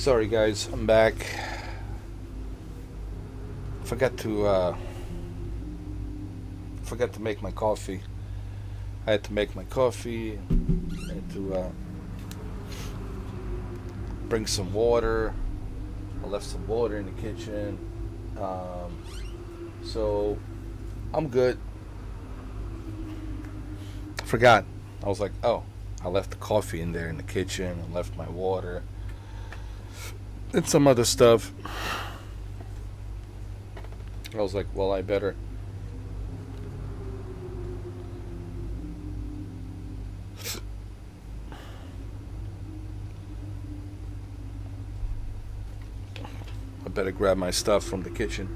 Sorry guys, I'm back. Forgot to make my coffee. I had to make my coffee. I had to bring some water. I left some water in the kitchen. So I'm good. I forgot. I was like, oh, I left the coffee in there in the kitchen. I left my water and some other stuff. I was like, well, I better grab my stuff from the kitchen.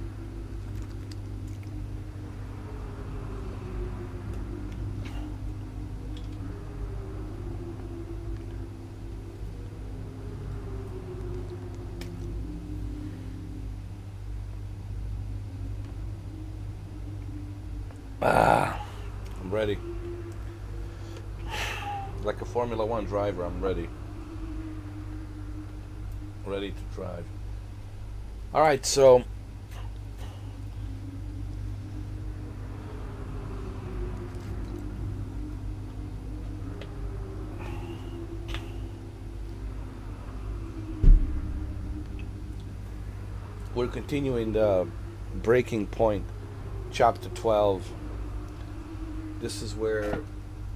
I'm ready. Like a Formula One driver, I'm ready. Ready to drive. Alright, so we're continuing the Breaking Point, Chapter 12. This is where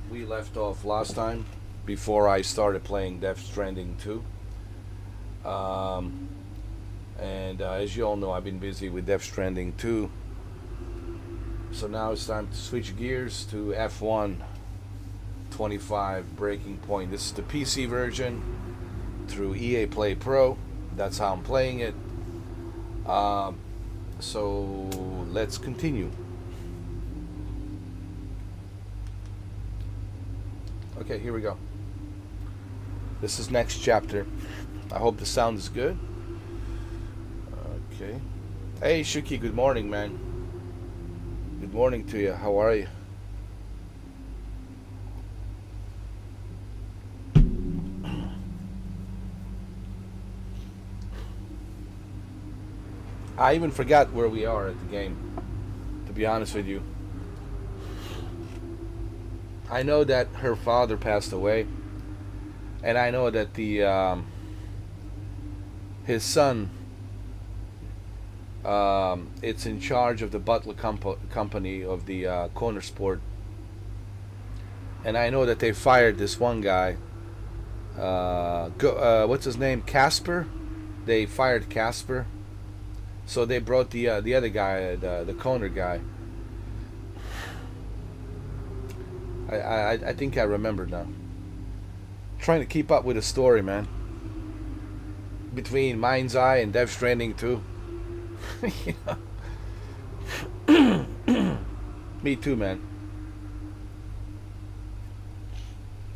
we left off last time, before I started playing Death Stranding 2. And as you all know, I've been busy with Death Stranding 2. So now it's time to switch gears to F1 25 Breaking Point. This is the PC version through EA Play Pro. That's how I'm playing it. So let's continue. Okay, here we go. This is next chapter. I hope the sound is good. Okay. Hey Shuki, good morning, man. Good morning to you. How are you? I even forgot where we are at the game, to be honest with you. I know that her father passed away, and I know that the his son, it's in charge of the Butler company of the Corner Sport, and I know that they fired this one guy. What's his name? Casper. They fired Casper, so they brought the other guy, the Corner guy. I think I remember now. Trying to keep up with the story, man. Between Mind's Eye and Death Stranding 2. Me too, man.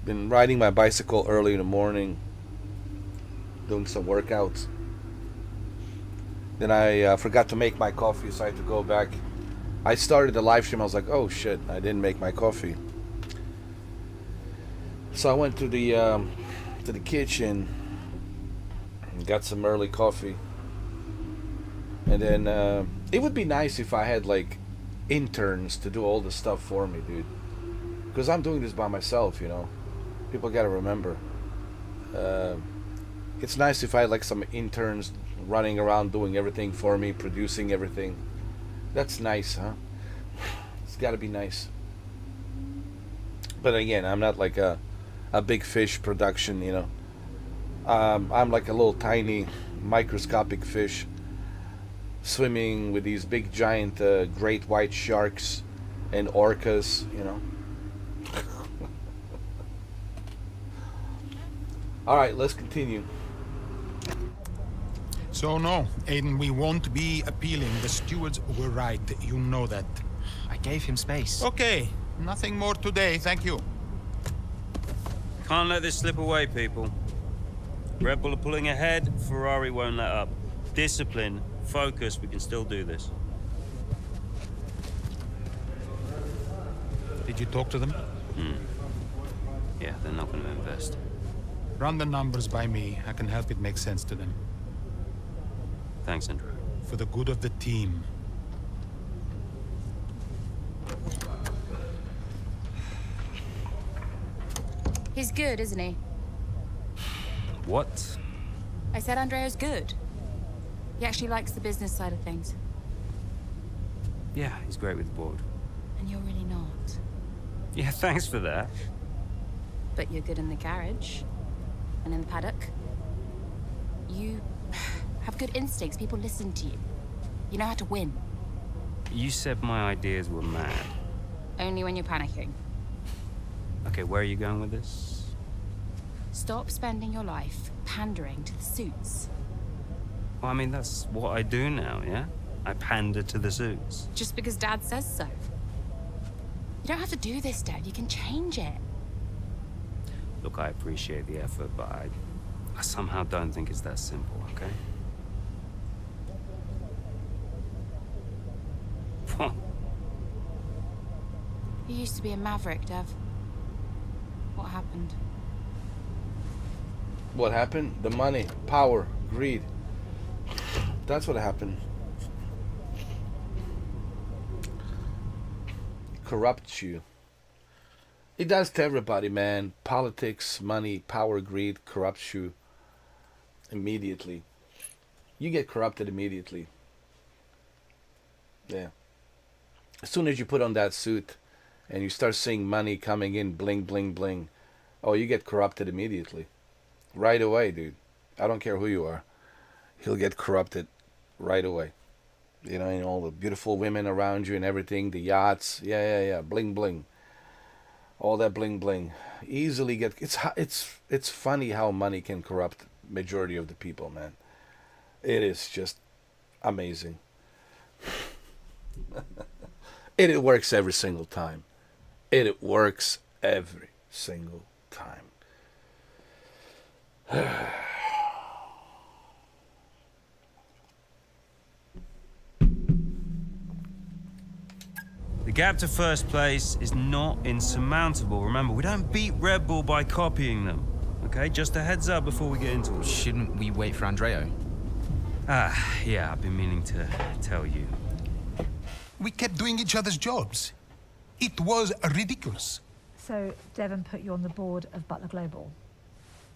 Been riding my bicycle early in the morning, doing some workouts. Then I forgot to make my coffee, so I had to go back. I started the live stream. I was like, oh shit, I didn't make my coffee. So I went to the kitchen and got some early coffee. And then it would be nice if I had like interns to do all the stuff for me, dude. Because I'm doing this by myself, you know. People gotta remember. It's nice if I had like some interns running around doing everything for me, producing everything. That's nice, huh? It's gotta be nice. But again, I'm not like a big fish production, you know. I'm like a little tiny microscopic fish swimming with these big giant great white sharks and orcas, you know. Alright, let's continue. So no, Aiden, we won't be appealing. The stewards were right. You know that. I gave him space. Okay, nothing more today, thank you. Can't let this slip away, people. Red Bull are pulling ahead, Ferrari won't let up. Discipline, focus, we can still do this. Did you talk to them? Yeah, they're not going to invest. Run the numbers by me. I can help it make sense to them. Thanks, Andrew. For the good of the team. He's good, isn't he? What? I said Andrea's good. He actually likes the business side of things. Yeah, he's great with the board. And you're really not. Yeah, thanks for that. But you're good in the garage. And in the paddock. You have good instincts. People listen to you. You know how to win. You said my ideas were mad. Only when you're panicking. Okay, where are you going with this? Stop spending your life pandering to the suits. Well, I mean, that's what I do now, yeah? I pander to the suits. Just because Dad says so. You don't have to do this, Dad. You can change it. Look, I appreciate the effort, but I somehow don't think it's that simple, okay? What? You used to be a maverick, Dev. What happened? What happened? The money, power, greed. That's what happened. Corrupts you. It does to everybody, man. Politics, money, power, greed corrupts you immediately. You get corrupted immediately. Yeah. As soon as you put on that suit and you start seeing money coming in, bling, bling, bling, oh, you get corrupted immediately. Right away, dude. I don't care who you are. He'll get corrupted right away. You know, and all the beautiful women around you and everything, the yachts, yeah, bling, bling. All that bling, bling. Easily get... It's funny how money can corrupt majority of the people, man. It is just amazing. It works every single time. It works every single time. The gap to first place is not insurmountable. Remember, we don't beat Red Bull by copying them. Okay, just a heads up before we get into it. Shouldn't we wait for Andreo? Yeah, I've been meaning to tell you. We kept doing each other's jobs. It was ridiculous. So Devon put you on the board of Butler Global.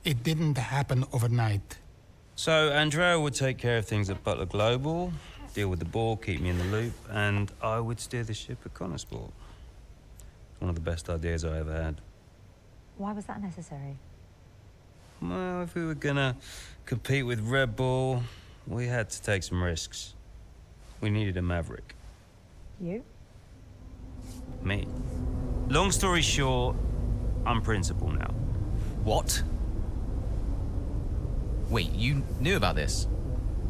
It didn't happen overnight. So Andrea would take care of things at Butler Global, deal with the board, keep me in the loop, and I would steer the ship at Connorsport. One of the best ideas I ever had. Why was that necessary? Well, if we were gonna compete with Red Bull, we had to take some risks. We needed a maverick. You? Me. Long story short, I'm principal now. What? Wait, you knew about this?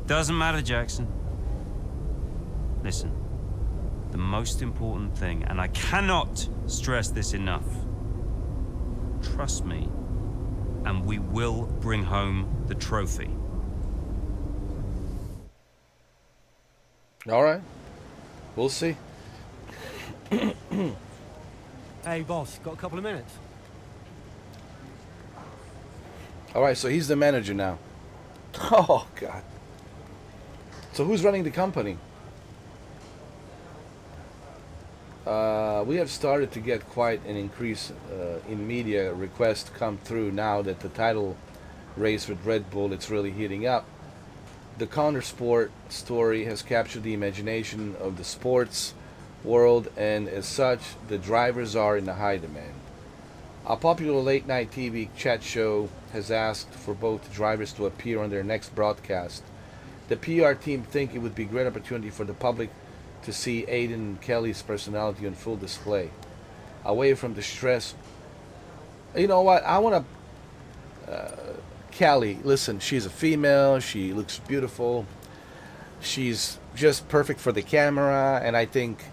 Doesn't matter, Jackson. Listen, the most important thing, and I cannot stress this enough, trust me, and we will bring home the trophy. All right. We'll see. Hey, boss, got a couple of minutes? All right, so he's the manager now. Oh, God. So who's running the company? We have started to get quite an increase in media requests come through now that the title race with Red Bull, it's really heating up. The Connorsport story has captured the imagination of the sports world, and as such, the drivers are in high demand. A popular late-night TV chat show has asked for both drivers to appear on their next broadcast. The PR team think it would be a great opportunity for the public to see Aiden and Kelly's personality on full display, away from the stress. You know what? I want to... Kelly, listen, she's a female. She looks beautiful. She's just perfect for the camera, and I think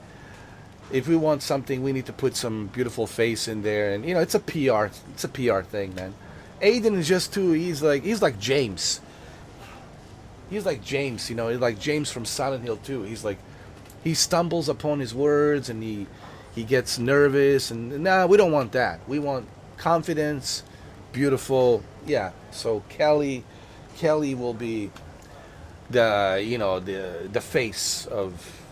if we want something, we need to put some beautiful face in there. And you know, it's a PR thing, man. Aiden is just too. He's like James. He's like James, you know, like James from Silent Hill 2. He's like, he stumbles upon his words and he gets nervous, and nah, we don't want that. We want confidence, beautiful. Yeah. So Kelly will be the face of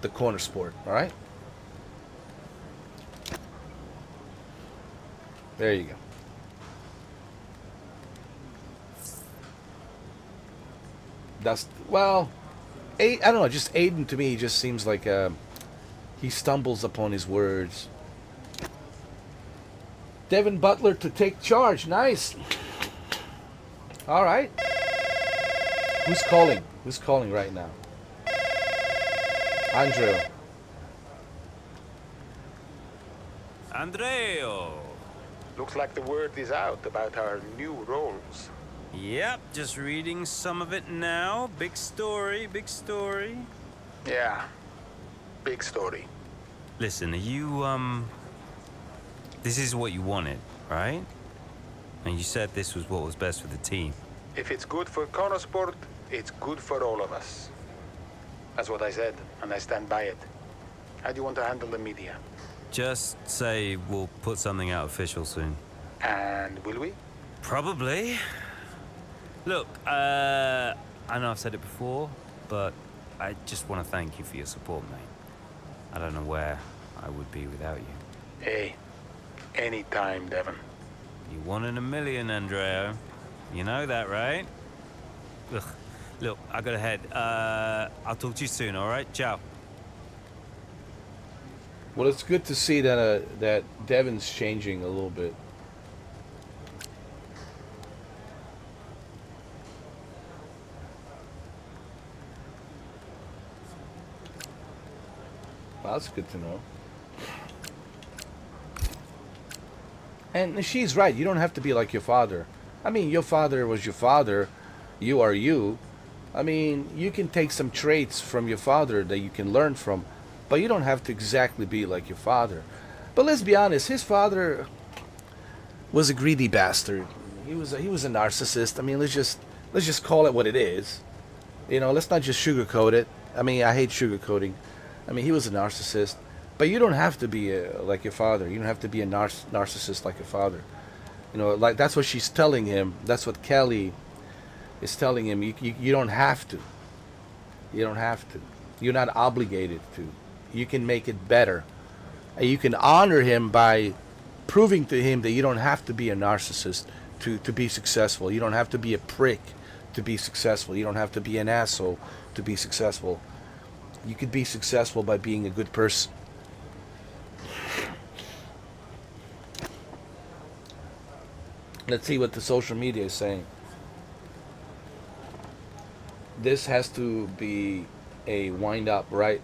the corner sport. All right. There you go. That's well, I don't know. Just Aiden to me just seems like he stumbles upon his words. Devin Butler to take charge. Nice. All right. Who's calling? Who's calling right now? Andrew. Andreo. Looks like the word is out about our new roles. Yep, just reading some of it now. Big story, big story. Yeah, big story. Listen, are you, this is what you wanted, right? And you said this was what was best for the team. If it's good for Konosport, it's good for all of us. That's what I said, and I stand by it. How do you want to handle the media? Just say we'll put something out official soon. And will we? Probably. Look, I know I've said it before, but I just want to thank you for your support, mate. I don't know where I would be without you. Hey, anytime, Devon. You 1 in a million, Andreo. You know that, right? Ugh. Look, I gotta head. I'll talk to you soon, all right? Ciao. Well, it's good to see that that Devin's changing a little bit. Well, that's good to know. And she's right. You don't have to be like your father. I mean, your father was your father. You are you. I mean, you can take some traits from your father that you can learn from, but you don't have to exactly be like your father. But let's be honest, his father was a greedy bastard. He was a narcissist. I mean, let's just call it what it is. You know, let's not just sugarcoat it. I mean, I hate sugarcoating. I mean, he was a narcissist. But you don't have to be like your father. You don't have to be a narcissist like your father. You know, like that's what she's telling him. That's what Kelly is telling him. You don't have to. You don't have to. You're not obligated to. You can make it better. And you can honor him by proving to him that you don't have to be a narcissist to be successful. You don't have to be a prick to be successful. You don't have to be an asshole to be successful. You could be successful by being a good person. Let's see what the social media is saying. This has to be a wind up, right?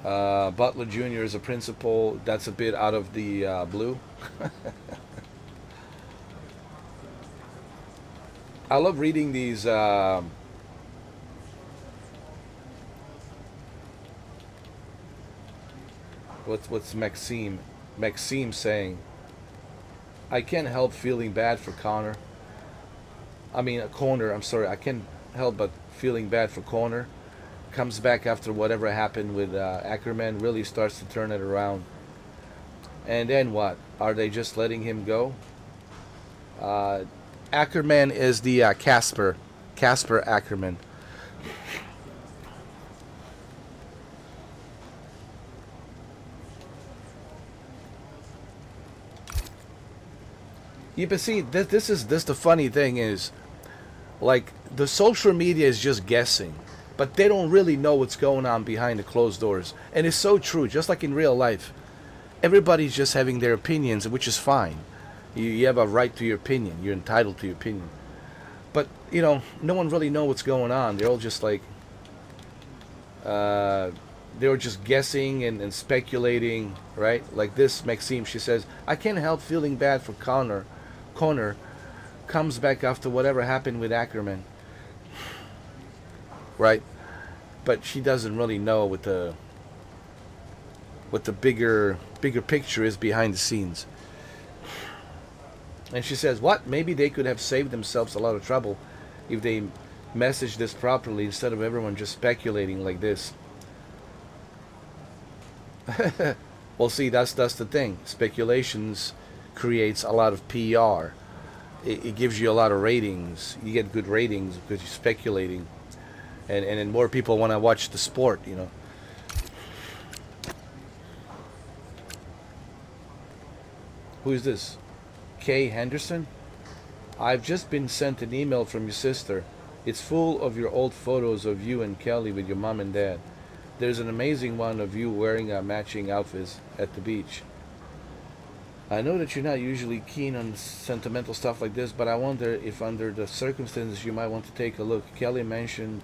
Butler Jr. is a principal. That's a bit out of the blue. I love reading these. What's Maxime saying? I can't help feeling bad for Connor. Connor, I'm sorry. I can't help but feeling bad for Connor. Comes back after whatever happened with Ackerman. Really starts to turn it around. And then what? Are they just letting him go? Ackerman is the Casper Ackerman. Yeah, but see, this the funny thing is, like, the social media is just guessing, but they don't really know what's going on behind the closed doors. And it's so true, just like in real life. Everybody's just having their opinions, which is fine. You have a right to your opinion. You're entitled to your opinion. But, you know, no one really knows what's going on. They're all just like, they were just guessing and speculating, right? Like this, Maxime, she says, I can't help feeling bad for Connor comes back after whatever happened with Ackerman, right? But she doesn't really know what the bigger picture is behind the scenes. And she says, what? Maybe they could have saved themselves a lot of trouble if they messaged this properly instead of everyone just speculating like this. Well, see, that's the thing. Speculations creates a lot of PR. It gives you a lot of ratings. You get good ratings because you're speculating. and then more people want to watch the sport, you know. Who is this? Kay Henderson? I've just been sent an email from your sister. It's full of your old photos of you and Kelly with your mom and dad. There's an amazing one of you wearing a matching outfits at the beach. I know that you're not usually keen on sentimental stuff like this, but I wonder if under the circumstances you might want to take a look. Kelly mentioned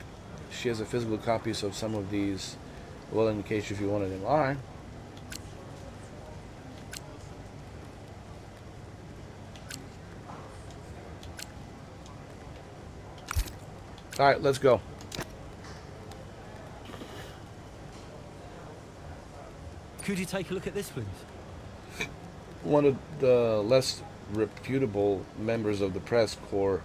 she has a physical copies of some of these. Well, in case if you wanted them. Alright. Alright, let's go. Could you take a look at this, please? One of the less reputable members of the press corps,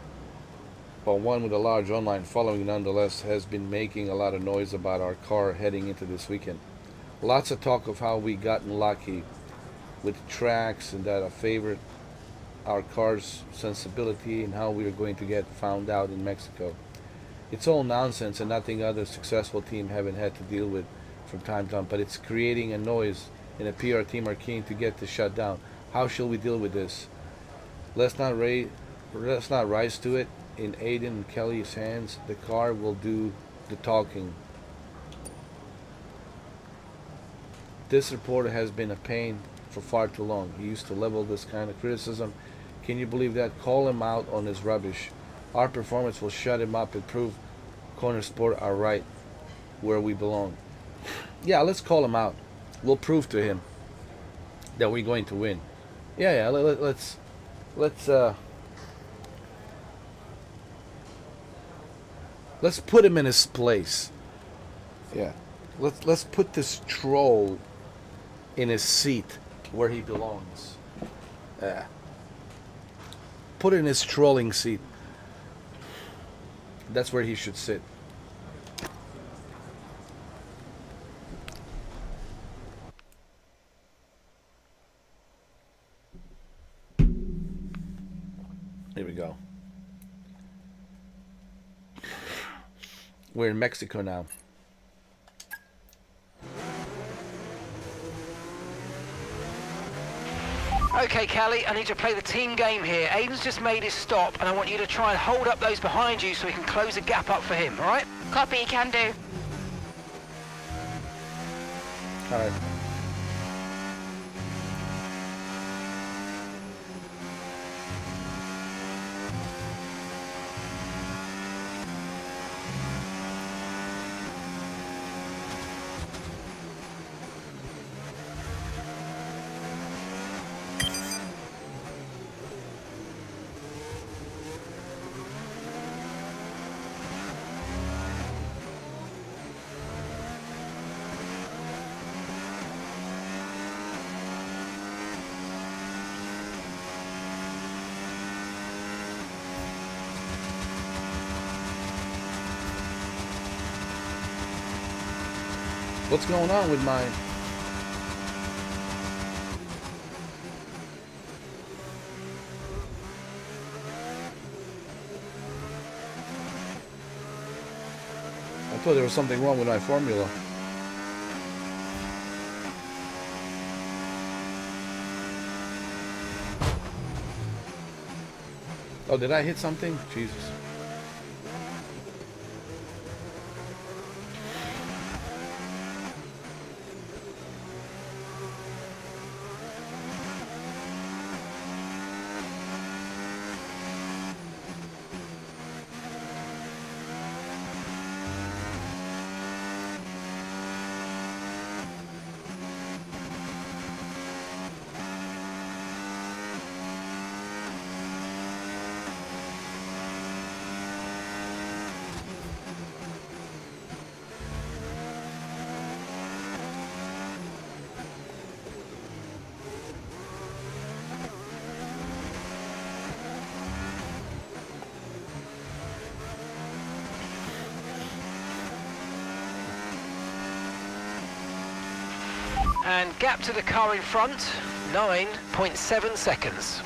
but one with a large online following nonetheless, has been making a lot of noise about our car heading into this weekend. Lots of talk of how we gotten lucky with tracks and that I favored our car's sensibility and how we are going to get found out in Mexico. It's all nonsense and nothing other successful team haven't had to deal with from time to time, but it's creating a noise and a PR team are keen to get this shut down. How shall we deal with this? Let's not rise to it. In Aiden and Kelly's hands, the car will do the talking. This reporter has been a pain for far too long. He used to level this kind of criticism. Can you believe that? Call him out on his rubbish. Our performance will shut him up and prove Corner Sport are right where we belong. Yeah, let's call him out. We'll prove to him that we're going to win. Yeah, let's put him in his place. Yeah, let's put this troll in his seat where he belongs. Yeah, put in his trolling seat. That's where he should sit. Here we go. We're in Mexico now. Okay, Kelly, I need to play the team game here. Aiden's just made his stop, and I want you to try and hold up those behind you so we can close the gap up for him, all right? Copy, can do. All right. What's going on with mine? I thought there was something wrong with my formula. Oh, did I hit something? Jesus. And gap to the car in front, 9.7 seconds.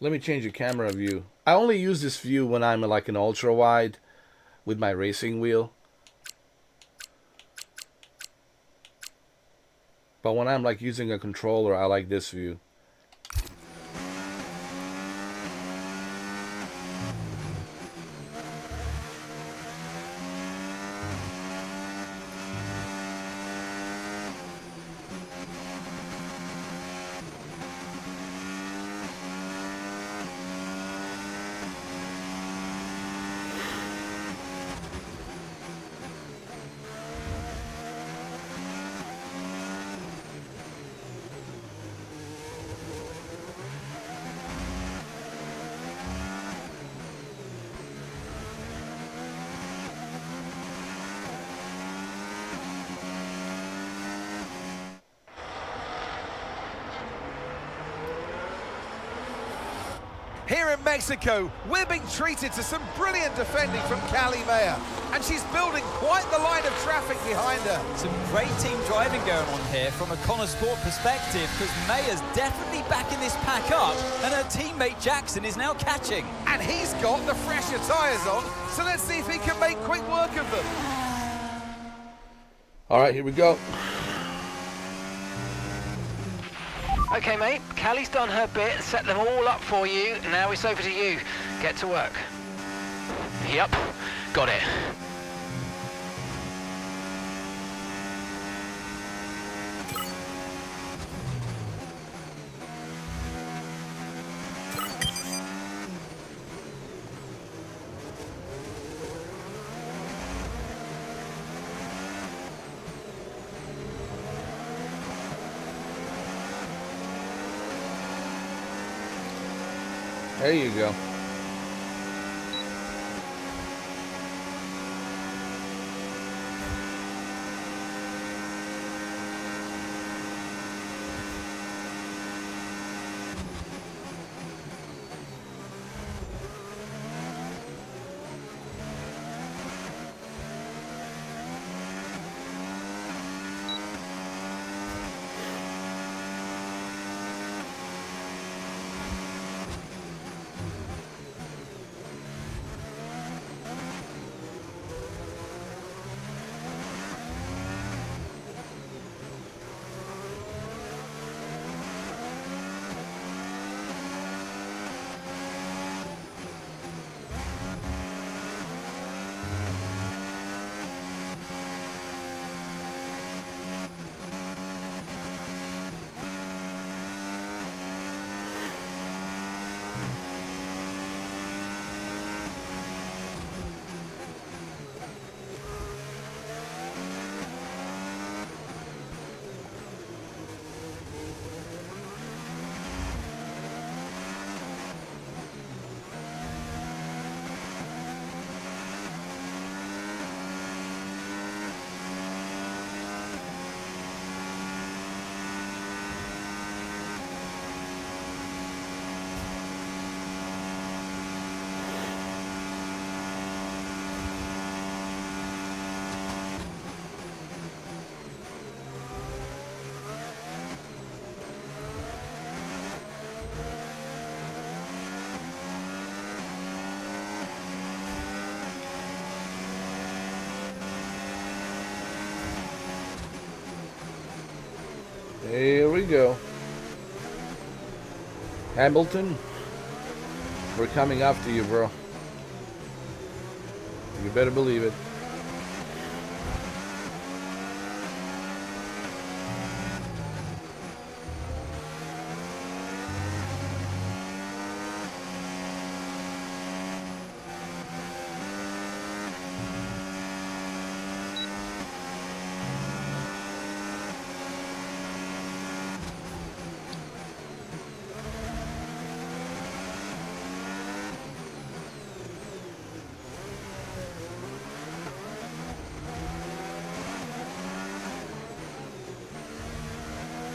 Let me change the camera view. I only use this view when I'm like an ultra wide with my racing wheel. But when I'm like using a controller, I like this view. Here in Mexico, we're being treated to some brilliant defending from Cali Maya, and she's building quite the line of traffic behind her. Some great team driving going on here from a Connor Sport perspective, because Maya's definitely backing this pack up, and her teammate Jackson is now catching. And he's got the fresher tyres on, so let's see if he can make quick work of them. All right, here we go. Okay, mate, Callie's done her bit and set them all up for you. Now it's over to you. Get to work. Yep, got it. There you go. Here we go. Hamilton, we're coming after you, bro. You better believe it.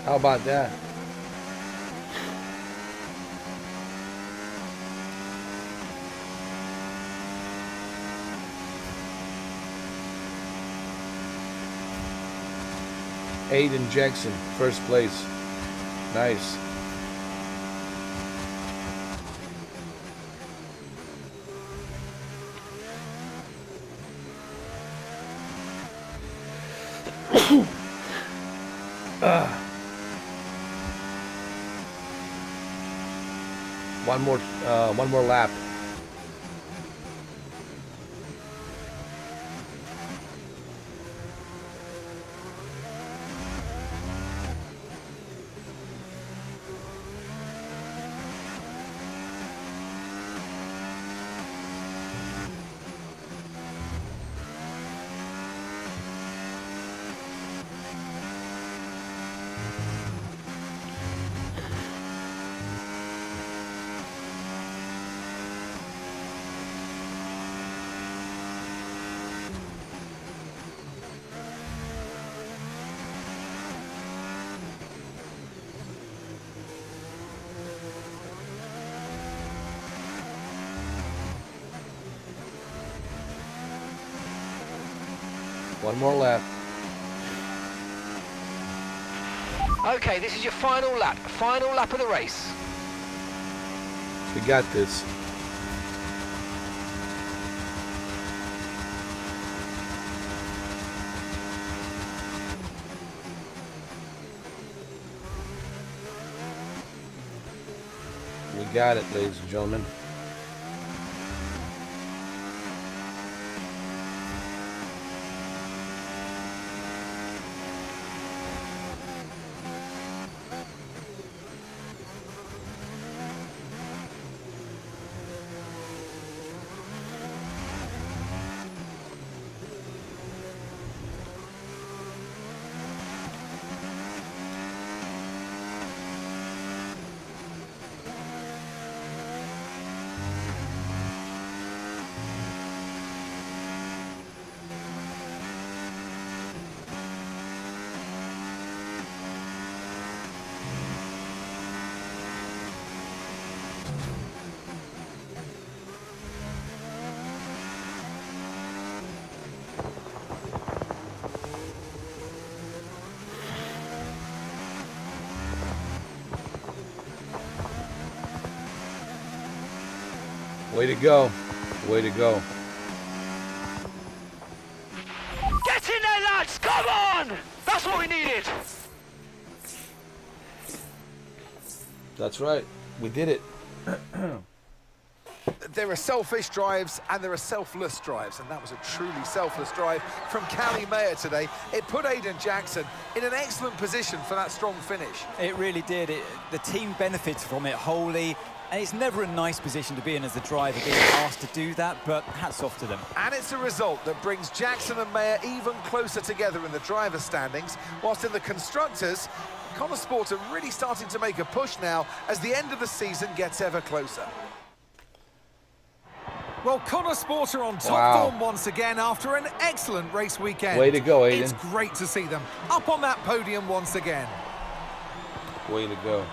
How about that? Aiden Jackson, first place. Nice. One more lap. One more lap. Okay, this is your final lap of the race. We got this. We got it, ladies and gentlemen. Way to go. Way to go. Get in there, lads! Come on! That's what we needed! That's right. We did it. There are selfish drives and there are selfless drives, and that was a truly selfless drive from Callie Mayer today. It put Aiden Jackson in an excellent position for that strong finish. It really did. The team benefited from it wholly. And it's never a nice position to be in as a driver, being asked to do that, but hats off to them. And it's a result that brings Jackson and Mayer even closer together in the driver's standings, whilst in the constructors, Connor Sport are really starting to make a push now as the end of the season gets ever closer. Well, Connor Sport are on top form once again after an excellent race weekend. Way to go, Aiden. It's great to see them up on that podium once again. Way to go.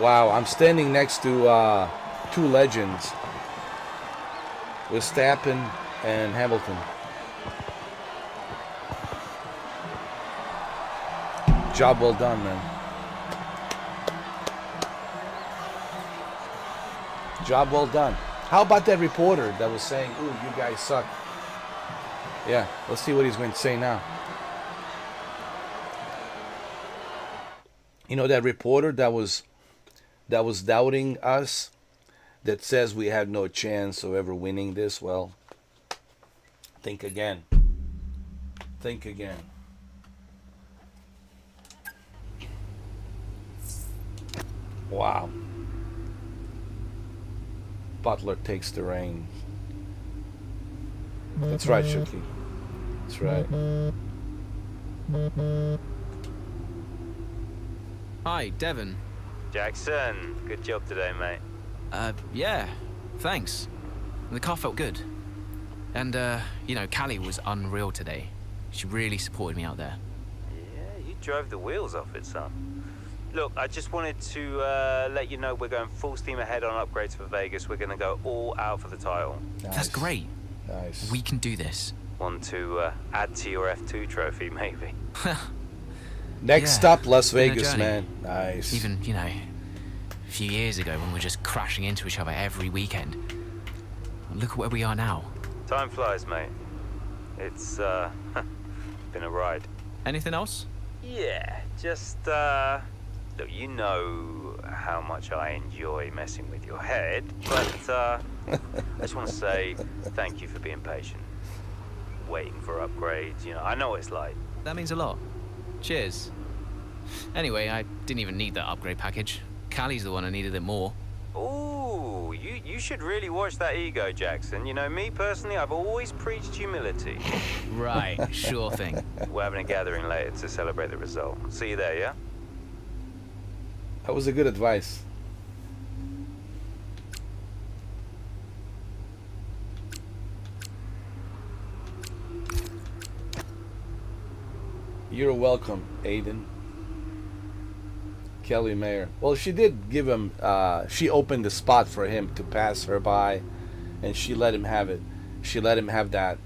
Wow, I'm standing next to two legends, Verstappen and Hamilton. Job well done, man. Job well done. How about that reporter that was saying, ooh, you guys suck? Yeah, let's see what he's going to say now. You know that reporter that was doubting us, that says we had no chance of ever winning this? Well, think again. Think again. Wow. Butler takes the reins. That's right, Shuki. That's right. Hi, Devon. Jackson, good job today, mate. Yeah, thanks. The car felt good. And, you know, Callie was unreal today. She really supported me out there. Yeah, you drove the wheels off it, son. Look, I just wanted to let you know we're going full steam ahead on upgrades for Vegas. We're going to go all out for the title. Nice. That's great. Nice. We can do this. Want to add to your F2 trophy, maybe? Next stop, Las been a Vegas, journey. man. Nice. Even, you know, a few years ago when we were just crashing into each other every weekend. Look at where we are now. Time flies, mate. It's been a ride. Anything else? Yeah, just, look, you know how much I enjoy messing with your head, but, I just want to say thank you for being patient. Waiting for upgrades, you know, I know what it's like. That means a lot. Cheers. Anyway, I didn't even need that upgrade package. Callie's the one who needed it more. Ooh, you should really watch that ego, Jackson. You know, me personally, I've always preached humility. Right, sure thing. We're having a gathering later to celebrate the result. See you there, yeah? That was a good advice. You're welcome, Aiden. Kelly Mayer. Well, she did give him, she opened the spot for him to pass her by, and she let him have it. She let him have that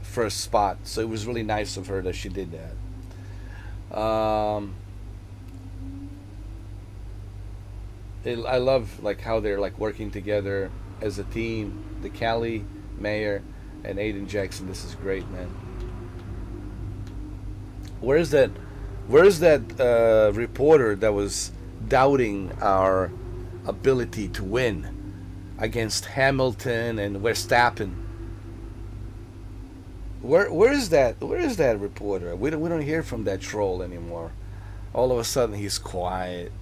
first spot. So it was really nice of her that she did that. I love like how they're like working together as a team. The Kelly Mayer and Aiden Jackson. This is great, man. Where's that reporter that was doubting our ability to win against Hamilton and Verstappen? Where is that reporter? We don't hear from that troll anymore. All of a sudden he's quiet.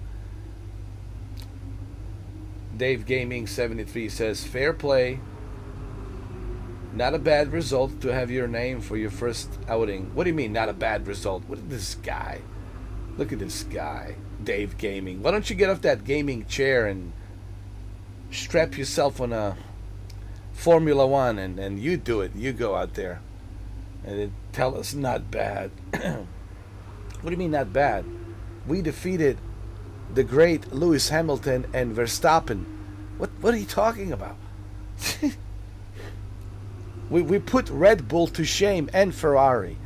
Dave Gaming 73 says fair play. Not a bad result to have your name for your first outing. What do you mean, not a bad result? What is this guy? Look at this guy, Dave Gaming. Why don't you get off that gaming chair and strap yourself on a Formula One and you do it. You go out there and then tell us not bad. What do you mean not bad? We defeated the great Lewis Hamilton and Verstappen. What are you talking about? We put Red Bull to shame and Ferrari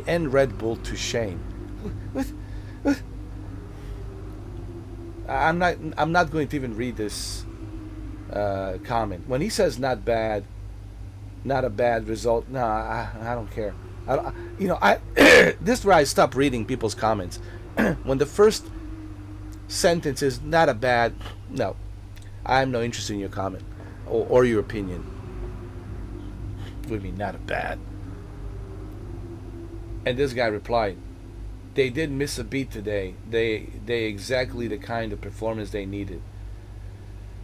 and Red Bull to shame. What? I'm not going to even read this comment. When he says not bad, not a bad result. No, I don't care. This is where I stop reading people's comments. When the first sentence is not a bad, no, I have no interest in your comment or your opinion. What do you mean, not a bad? And this guy replied, they did miss a beat today. They exactly the kind of performance they needed.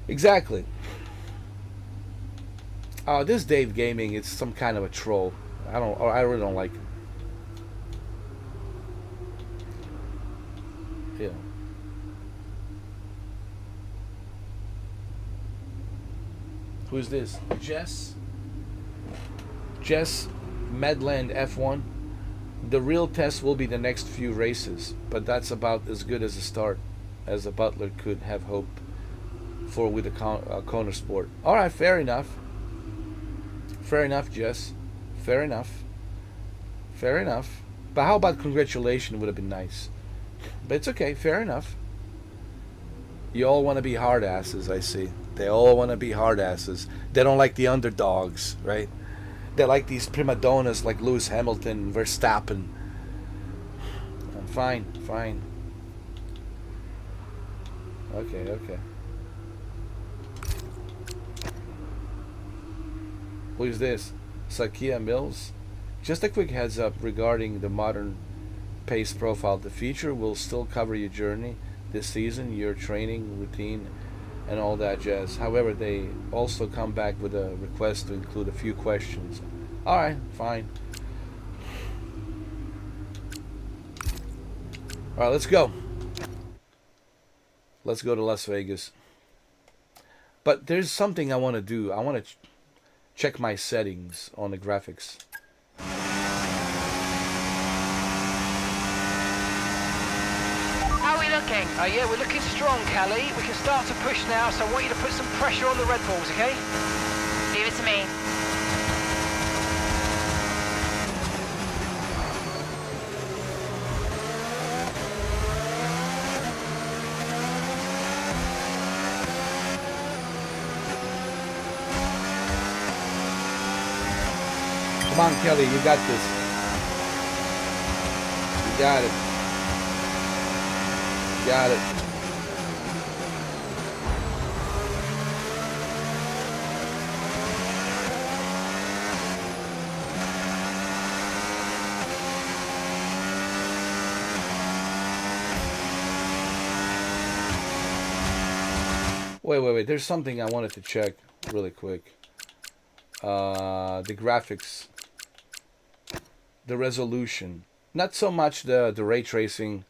Exactly. Oh, this Dave Gaming, it's some kind of a troll. I really don't like him. Yeah. Who's this? Jess Medland F1. The real test will be the next few races, but that's about as good as a start as a Butler could have hoped for with a Kona Sport. All right, fair enough. Fair enough, Jess. Fair enough. Fair enough. But how about congratulations would have been nice. But it's okay. Fair enough. You all want to be hard asses, I see. They all want to be hard asses. They don't like the underdogs, right? They like these prima donnas like Lewis Hamilton, Verstappen. Fine. Okay. Who is this? Sakia Mills? Just a quick heads up regarding the modern pace profile. The feature will still cover your journey this season, your training routine, and all that jazz. However, they also come back with a request to include a few questions. Alright, fine. Alright, let's go. Let's go to Las Vegas. But there's something I want to do. I want to check my settings on the graphics. How are we looking? Yeah, we're looking strong, Callie. We can start to push now, so I want you to put some pressure on the Red Bulls, okay? Leave it to me. Come on, Kelly, you got this. Got it. Got it. Wait. There's something I wanted to check really quick. The graphics. The resolution. Not so much the ray tracing.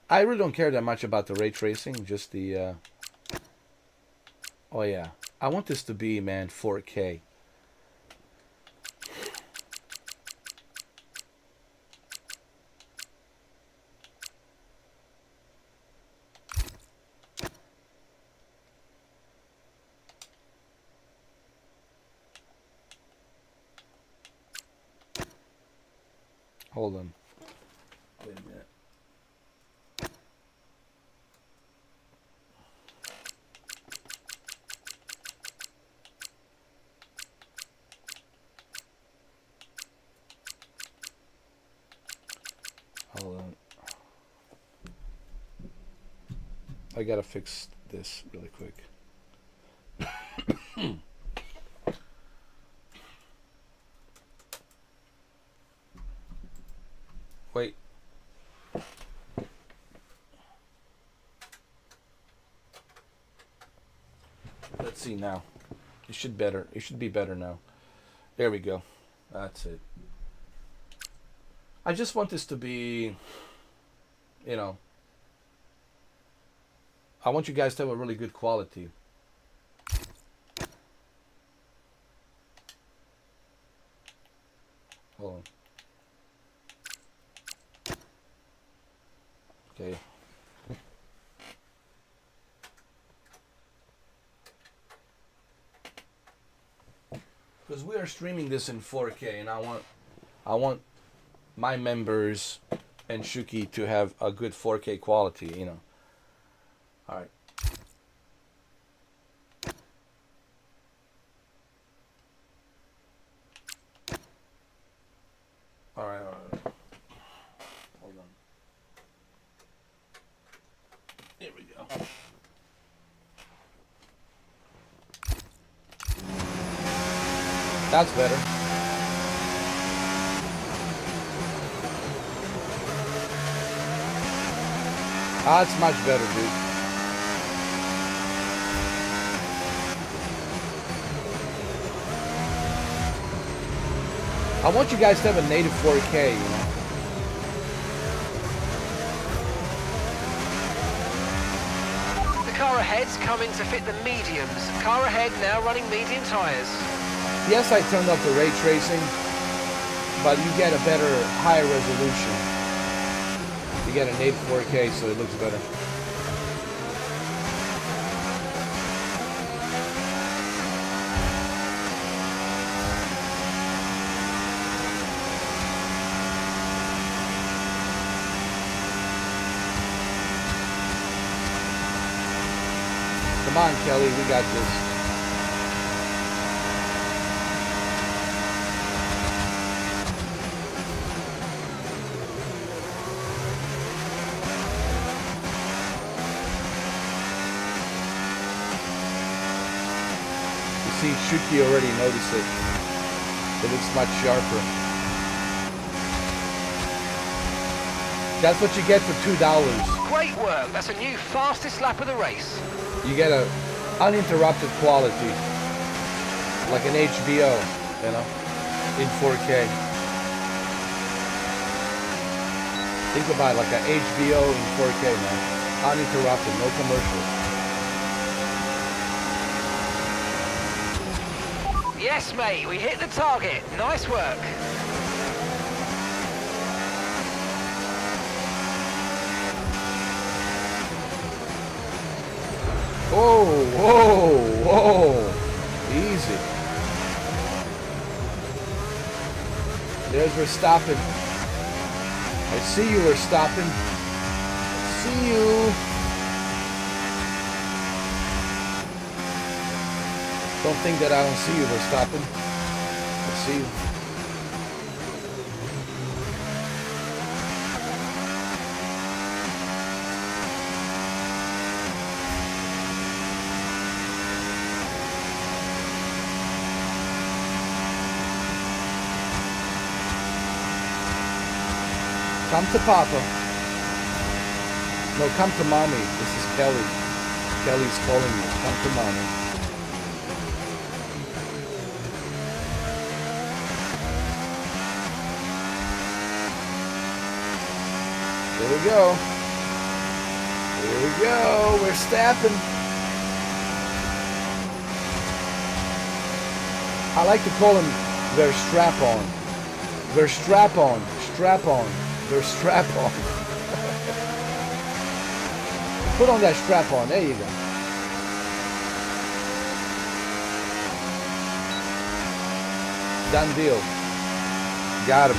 I really don't care that much about the ray tracing. Just the... Oh yeah. I want this to be, man, 4K. Hold on. Wait a minute. Hold on. I gotta fix this really quick. Wait. Let's see now. It should better. It should be better now. There we go. That's it. I just want this to be, you know, I want you guys to have a really good quality. Hold on. Okay. Because we are streaming this in 4K, and I want my members and Shuki to have a good 4K quality, you know. All right. All right. Hold on. Here we go. That's better. That's much better, dude. I want you guys to have a native 4K, you know. The car ahead's coming to fit the mediums. Car ahead now running medium tyres. Yes, I turned up the ray tracing, but you get a better, higher resolution. You get a native 4K, so it looks better. Come on, Kelly, we got this. See, Shuki already noticed it. It looks much sharper. That's what you get for $2. Great work. That's a new fastest lap of the race. You get a uninterrupted quality, like an HBO, you know, in 4K. Think about it, like an HBO in 4K, man. Uninterrupted, no commercials. Yes, mate, we hit the target. Nice work. Whoa. Easy. There's Verstappen. I see you, Verstappen. I see you. Don't think that I don't see you, Verstappen. I see you. Come to Papa. No, come to Mommy. This is Kelly. Kelly's calling you. Come to Mommy. Here we go. Here we go. We're staffing. I like to call them their strap-on. Their strap-on. Strap-on. Their strap-on. Put on that strap-on. There you go. Done deal. Got him.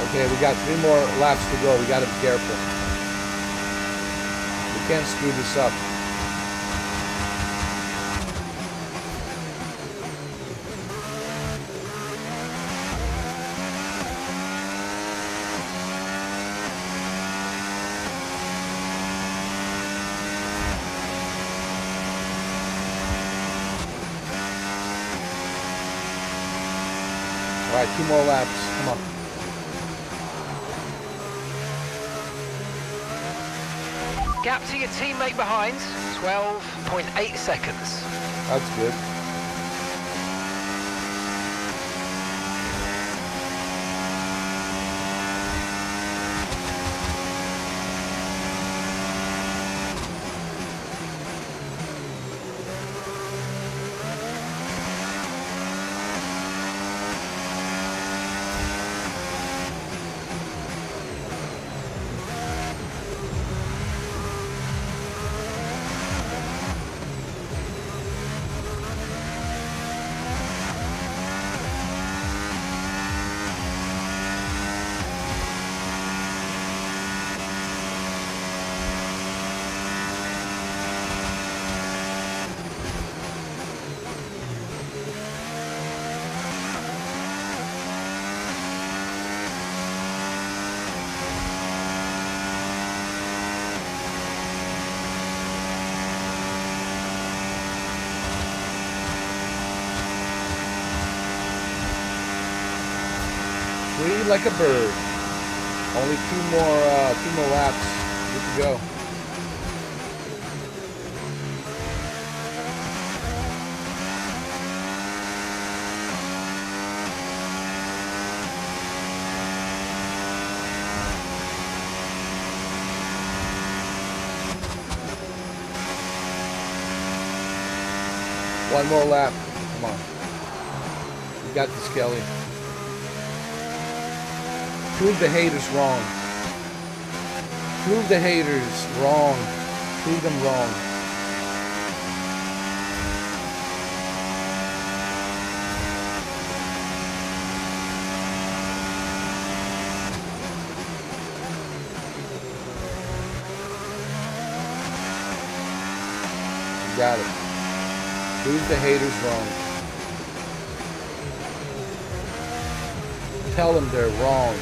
Okay, we got 3 more laps to go. We got to be careful. We can't screw this up. All right, 2 more laps. Come on. Gap to your teammate behind, 12.8 seconds. That's good. Free like a bird. Only 2 more laps. Good to go. One more lap. Come on. You got this, Kelly. Prove the haters wrong. Prove the haters wrong. Prove them wrong. You got it. Prove the haters wrong. Tell them they're wrong.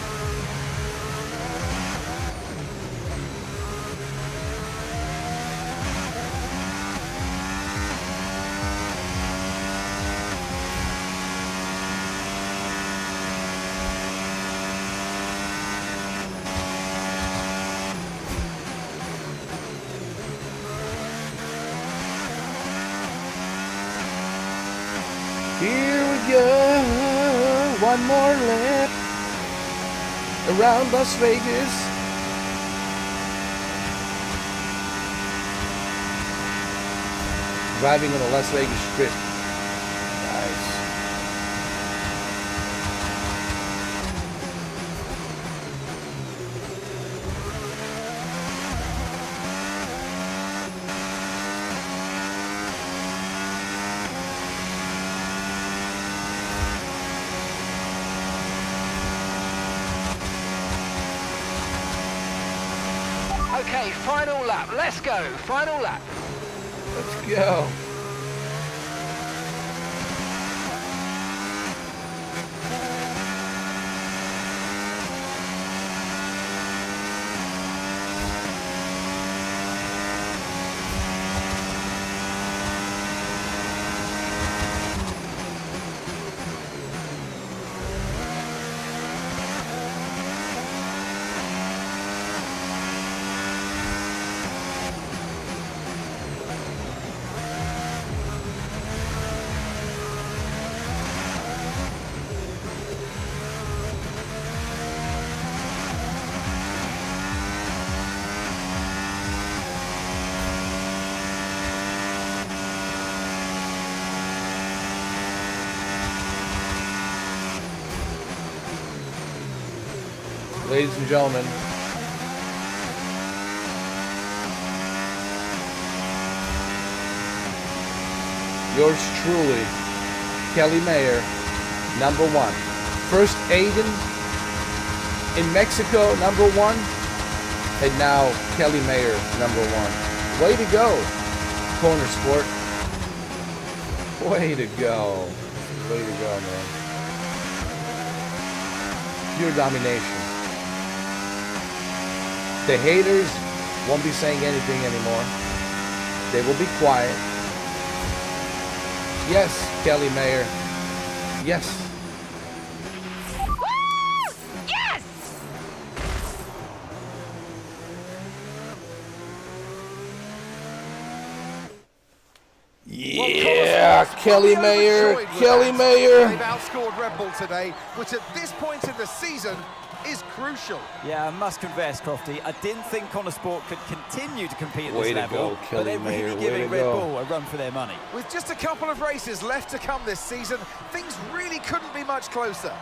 Here we go, one more lap around Las Vegas. Driving on the Las Vegas Strip. Nice. Okay, final lap. Let's go. Final lap. Let's go. Ladies and gentlemen, yours truly, Kelly Mayer, #1. First Aiden in Mexico, #1, and now Kelly Mayer, #1. Way to go, Corner Sport. Way to go. Way to go, man. Pure domination. The haters won't be saying anything anymore. They will be quiet. Yes, Kelly Mayer. Yes. Woo! Yes! Yeah, Kelly Mayer. Kelly Mayer. They've outscored Red Bull today, which at this point in the season is crucial. Yeah, I must confess, Crofty, I didn't think Connor Sport could continue to compete at this Way to level, go, but Kelly they're Mayer, really way to giving Red go. Bull a run for their money. With just a couple of races left to come this season, things really couldn't be much closer.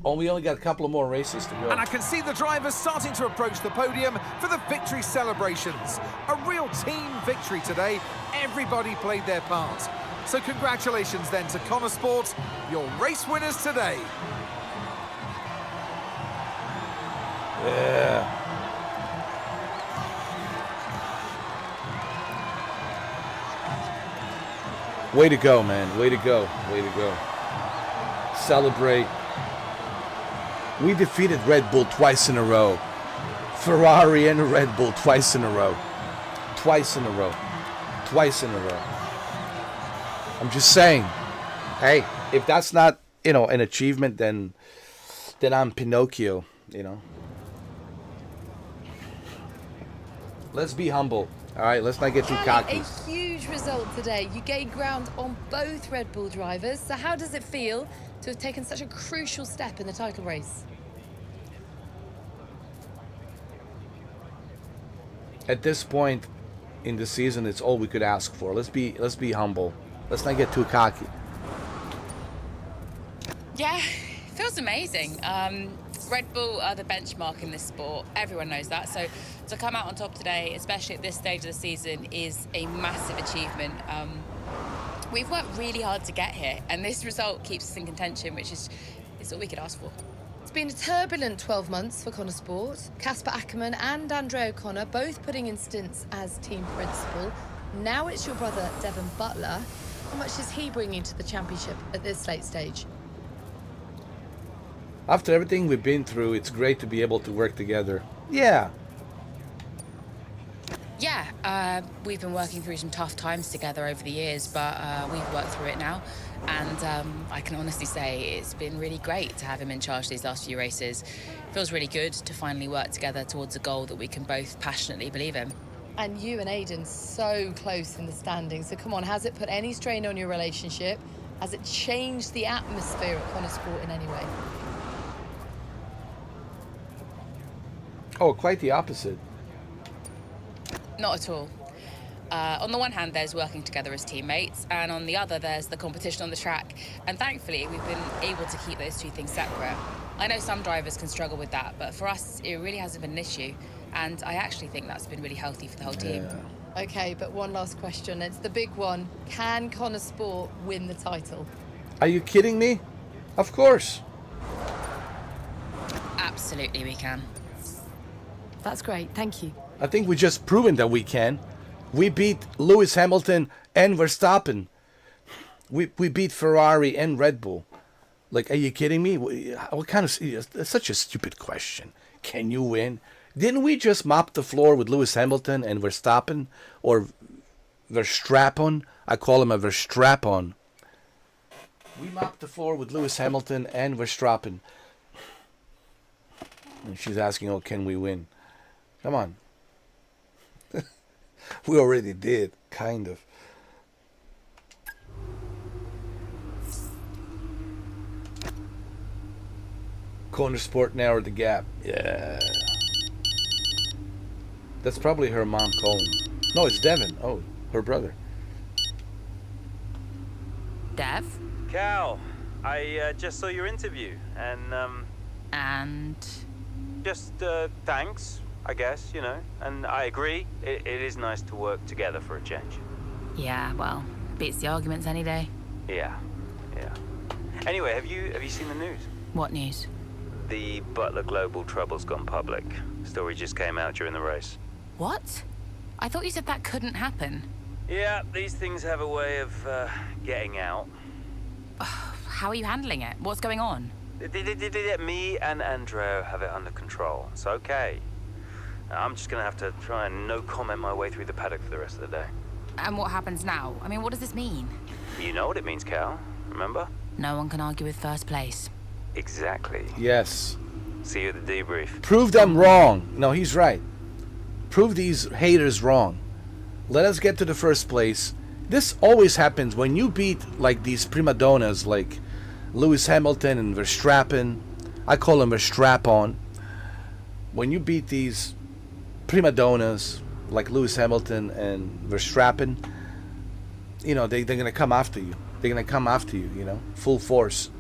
Oh, we only got a couple of more races to go. And I can see the drivers starting to approach the podium for the victory celebrations. A real team victory today. Everybody played their part. So congratulations then to Connor Sport, your race winners today. Yeah. Way to go, man. Way to go. Way to go. Celebrate. We defeated Red Bull twice in a row. Ferrari and Red Bull twice in a row. Twice in a row. Twice in a row. I'm just saying. Hey, if that's not, an achievement, then I'm Pinocchio, Let's be humble. All right, let's not get too cocky. A huge result today. You gained ground on both Red Bull drivers. So how does it feel to have taken such a crucial step in the title race? At this point in the season, it's all we could ask for. Let's be humble. Let's not get too cocky. Yeah, feels amazing. Red Bull are the benchmark in this sport. Everyone knows that. So to come out on top today, especially at this stage of the season, is a massive achievement. We've worked really hard to get here, and this result keeps us in contention, which is all we could ask for. It's been a turbulent 12 months for Connor Sport. Casper Ackerman and Andre O'Connor both putting in stints as team principal. Now it's your brother, Devon Butler. How much is he bringing to the championship at this late stage? After everything we've been through, it's great to be able to work together. Yeah. Yeah, we've been working through some tough times together over the years, but we've worked through it now. And I can honestly say it's been really great to have him in charge these last few races. It feels really good to finally work together towards a goal that we can both passionately believe in. And you and Aiden so close in the standings. So come on, has it put any strain on your relationship? Has it changed the atmosphere at Connor Sport in any way? Oh, quite the opposite. Not at all. On the one hand, there's working together as teammates, and on the other, there's the competition on the track. And thankfully, we've been able to keep those two things separate. I know some drivers can struggle with that, but for us, it really hasn't been an issue. And I actually think that's been really healthy for the whole team. Okay, but one last question. It's the big one. Can Connor Sport win the title? Are you kidding me? Of course. Absolutely, we can. That's great. Thank you. I think we just proven that we can. We beat Lewis Hamilton and Verstappen. We beat Ferrari and Red Bull. Like, are you kidding me? What kind of... It's such a stupid question. Can you win? Didn't we just mop the floor with Lewis Hamilton and Verstappen? Or Verstappen? I call him a Verstappen. We mopped the floor with Lewis Hamilton and Verstappen. And she's asking, oh, can we win? Come on. We already did, kind of. Corner Sport narrowed the gap. Yeah. That's probably her mom calling. No, it's Devin. Oh, her brother. Dev? Cal, I just saw your interview, and And? just thanks, I guess, you know. And I agree, it is nice to work together for a change. Yeah, well, beats the arguments any day. Yeah. Anyway, have you seen the news? What news? The Butler Global trouble's gone public. Story just came out during the race. What? I thought you said that couldn't happen. Yeah, these things have a way of getting out. How are you handling it? What's going on? Me and Andreo have it under control. It's okay. I'm just gonna have to try and no comment my way through the paddock for the rest of the day. And what happens now? I mean, what does this mean? You know what it means, Cal. Remember? No one can argue with first place. Exactly. Yes. See you at the debrief. Prove them wrong. No, he's right. Prove these haters wrong. Let us get to the first place. This always happens when you beat like these prima donnas like Lewis Hamilton and Verstappen. I call them Verstappen. When you beat these prima donnas like Lewis Hamilton and Verstappen, you know, they're going to come after you. They're going to come after you, you know, full force.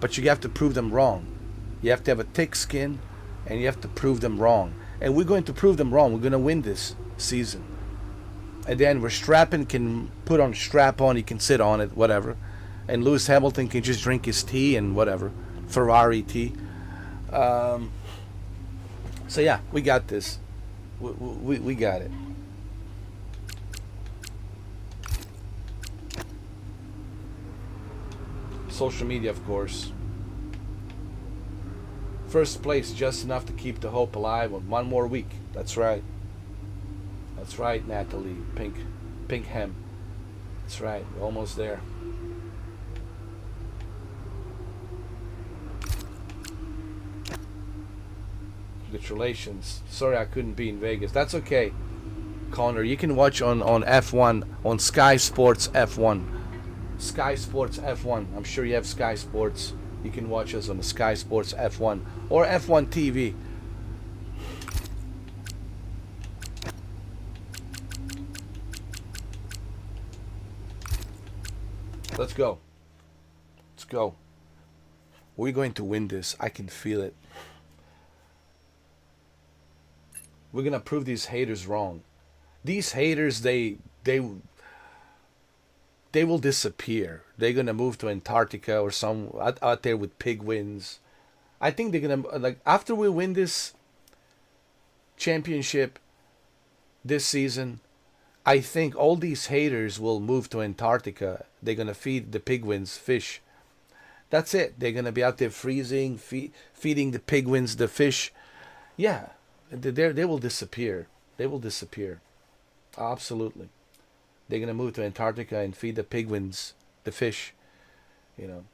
But you have to prove them wrong. You have to have a thick skin, and you have to prove them wrong. And we're going to prove them wrong. We're going to win this season. And then Verstappen can put on strap on, he can sit on it, whatever. And Lewis Hamilton can just drink his tea and whatever. Ferrari tea. So yeah, we got this. We got it. Social media, of course. First place, just enough to keep the hope alive on one more week. That's right. That's right, Natalie Pinkham. That's right. We're almost there. Congratulations. Sorry I couldn't be in Vegas. That's okay, Connor. You can watch on F1, on Sky Sports F1. Sky Sports F1. I'm sure you have Sky Sports. You can watch us on the Sky Sports F1 or F1 TV. Let's go. Let's go. We're going to win this. I can feel it. We're going to prove these haters wrong. These haters, they will disappear. They're going to move to Antarctica or some out there with penguins. I think they're going to, like, after we win this championship this season, I think all these haters will move to Antarctica. They're going to feed the penguins fish. That's it. They're going to be out there freezing, feeding the penguins the fish. Yeah, they will disappear. They will disappear. Absolutely. They're going to move to Antarctica and feed the penguins the fish. You know.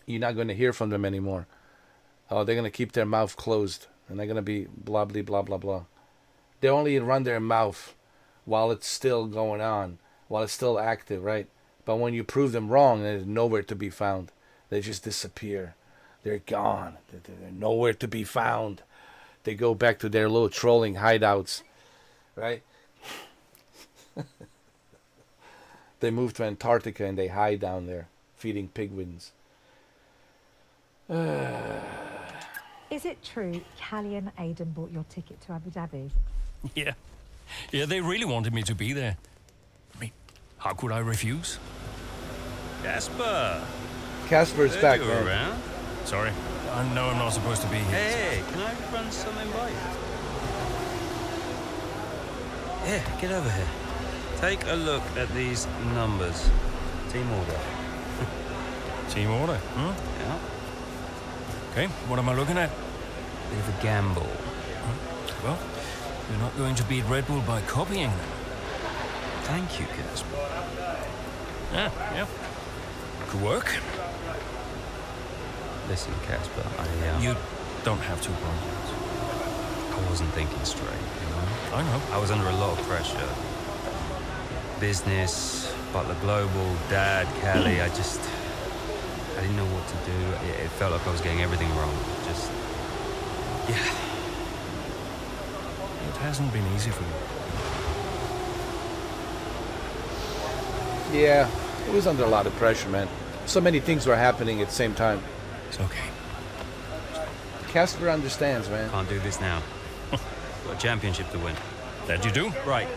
You're not going to hear from them anymore. Oh, they're going to keep their mouth closed. And they're going to be blah, blah, blah, blah, blah. They only run their mouth while it's still going on. While it's still active, right? But when you prove them wrong, they're nowhere to be found. They just disappear. They're gone. They're nowhere to be found. They go back to their little trolling hideouts. right? They move to Antarctica and they hide down there, feeding penguins. Is it true Callie and Aidan bought your ticket to Abu Dhabi? Yeah. Yeah, they really wanted me to be there. I mean, how could I refuse? Casper! Casper's back, you man. around? Sorry, I know I'm not supposed to be here. Hey, can I run something by you? Here, get over here. Take a look at these numbers. Team order. Team order, Yeah. Okay, what am I looking at? Bit of a gamble. Well, you're not going to beat Red Bull by copying them. Thank you, Casper. Yeah. Could work. Listen, Casper, You don't have to apologize. I wasn't thinking straight, you know? I know. I was under a lot of pressure. Business, Butler Global, Dad, Callie, I didn't know what to do. It felt like I was getting everything wrong. Yeah. It hasn't been easy for you. Yeah, it was under a lot of pressure, man. So many things were happening at the same time. It's okay. Casper understands, man. Can't do this now. Got a championship to win. That you do? Right.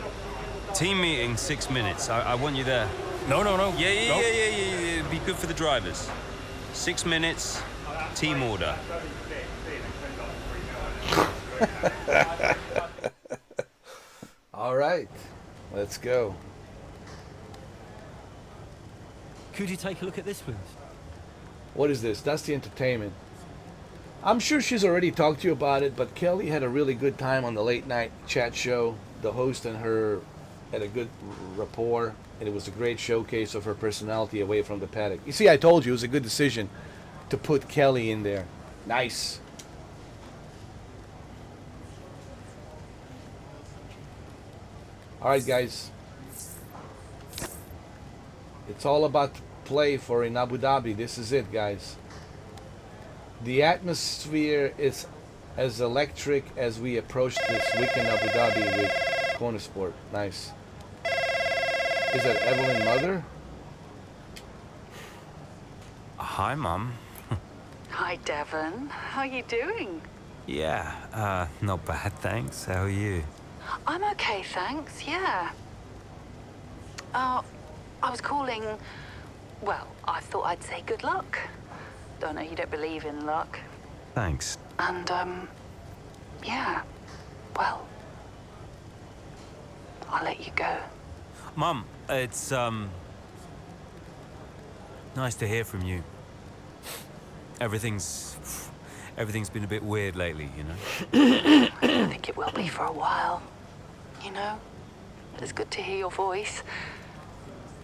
Team meeting, 6 minutes. I want you there. No. Yeah. It'd be good for the drivers. 6 minutes, team order. All right, let's go. Could you take a look at this, please? What is this? That's the entertainment. I'm sure she's already talked to you about it, but Kelly had a really good time on the late night chat show. The host and her had a good rapport, and it was a great showcase of her personality away from the paddock. You see, I told you it was a good decision to put Kelly in there. Nice. All right, guys. It's all about to play for in Abu Dhabi. This is it, guys. The atmosphere is as electric as we approach this weekend Abu Dhabi with Kona Sport. Nice. Is that Evelyn Mother? Hi, Mum. Hi, Devon. How are you doing? Yeah, not bad, thanks. How are you? I'm okay, thanks, yeah. I was calling... Well, I thought I'd say good luck. Don't know, you don't believe in luck. Thanks. And, yeah, well, I'll let you go. Mum, it's, nice to hear from you. Everything's been a bit weird lately, you know? I don't think it will be for a while, you know? It's good to hear your voice.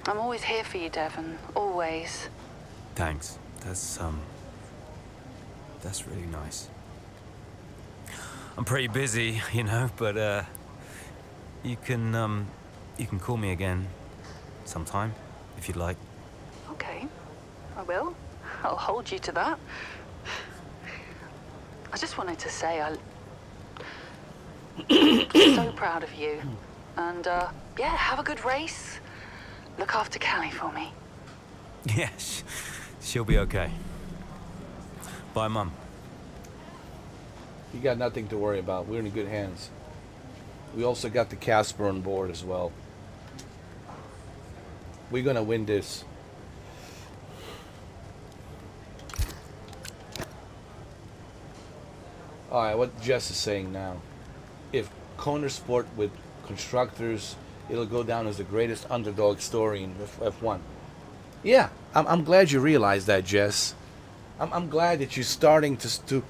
I'm always here for you, Devon, always. Thanks. That's really nice. I'm pretty busy, you know, but, you can call me again sometime, if you'd like. Okay, I will. I'll hold you to that. I just wanted to say I'm so proud of you. And, yeah, have a good race. Look after Callie for me. Yes, she'll be okay. Bye, Mum. You got nothing to worry about. We're in good hands. We also got the Casper on board as well. We're gonna win this. Alright, what Jess is saying now. If Kona Sport with constructors, it'll go down as the greatest underdog story in F1. Yeah, I'm glad you realized that, Jess. I'm glad that you're starting to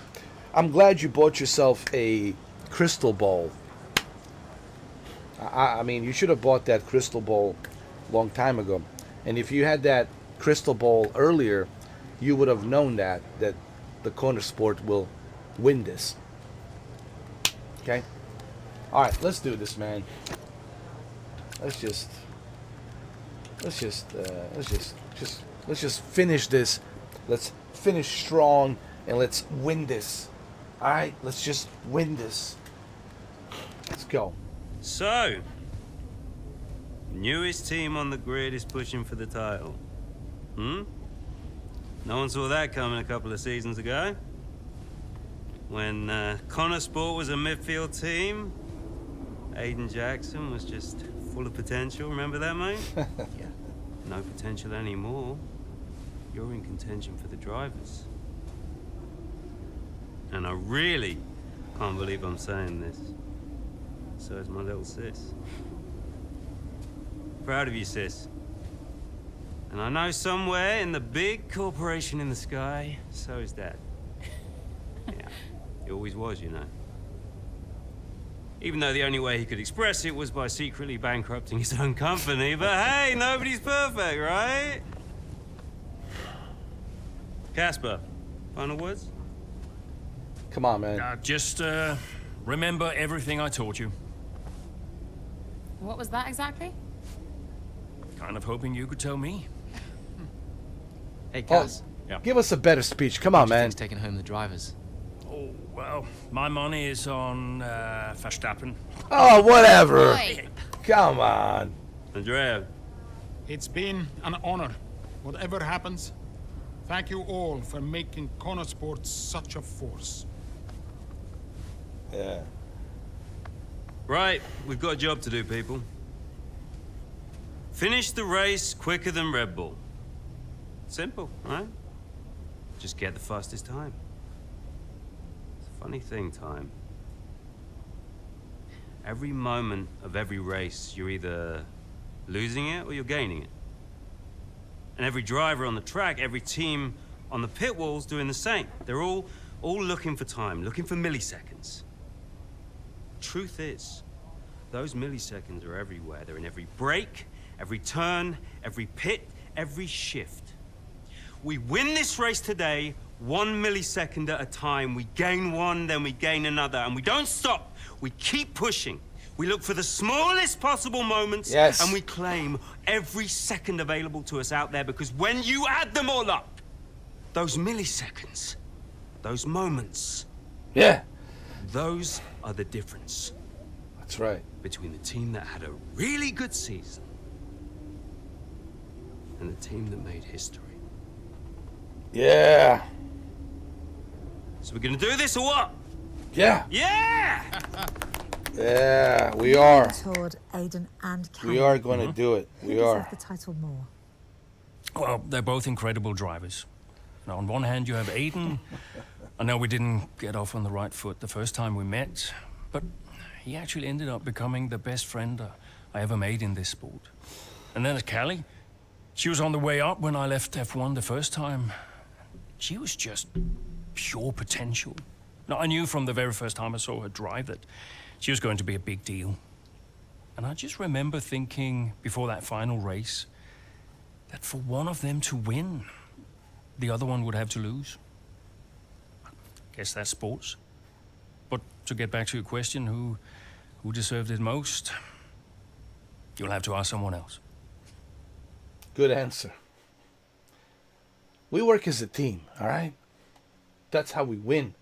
I'm glad you bought yourself a crystal ball. I mean, you should have bought that crystal ball a long time ago. And if you had that crystal ball earlier, you would have known that the Kona Sport will win this. Okay? All right, let's do this, man. Let's just finish this. Let's finish strong and let's win this. All right, let's just win this. Let's go. So, newest team on the grid is pushing for the title. No one saw that coming a couple of seasons ago. When Connor Sport was a midfield team, Aiden Jackson was just full of potential. Remember that, mate? Yeah. No potential anymore. You're in contention for the drivers. And I really can't believe I'm saying this. So is my little sis. Proud of you, sis. And I know somewhere in the big corporation in the sky, so is Dad. Yeah, he always was, you know. Even though the only way he could express it was by secretly bankrupting his own company. But hey, nobody's perfect, right? Casper, final words? Come on, man. Just remember everything I taught you. What was that exactly? Kind of hoping you could tell me. Hey, Cass. Oh, give us a better speech. Come on, man. Taking home the drivers. Oh, well, my money is on Verstappen. Oh, whatever. Oi. Come on. Andrea. It's been an honor. Whatever happens, thank you all for making Connor Sports such a force. Yeah. Right, we've got a job to do, people. Finish the race quicker than Red Bull. Simple, right? Just get the fastest time. It's a funny thing, time. Every moment of every race, you're either losing it or you're gaining it. And every driver on the track, every team on the pit wall's doing the same. They're all looking for time, looking for milliseconds. Truth is, those milliseconds are everywhere. They're in every break, every turn, every pit, every shift. We win this race today, 1 millisecond at a time. We gain one, then we gain another, and we don't stop. We keep pushing. We look for the smallest possible moments, yes, and we claim every second available to us out there, because when you add them all up, those milliseconds, those moments, yeah, those are the difference. That's right. Between the team that had a really good season and the team that made history. Yeah. So we're gonna do this or what? Yeah. Yeah! Yeah, we are. Toward Aiden and Callum. We are going to do it. We Who are. deserves the title more? Well, they're both incredible drivers. Now, on one hand, you have Aiden. I know we didn't get off on the right foot the first time we met, but he actually ended up becoming the best friend I ever made in this sport. And then there's Callie. She was on the way up when I left F1 the first time. She was just pure potential. Now, I knew from the very first time I saw her drive that she was going to be a big deal. And I just remember thinking before that final race that for one of them to win, the other one would have to lose. Guess that's sports. But to get back to your question, who deserved it most? You'll have to ask someone else. Good answer. We work as a team, all right? That's how we win.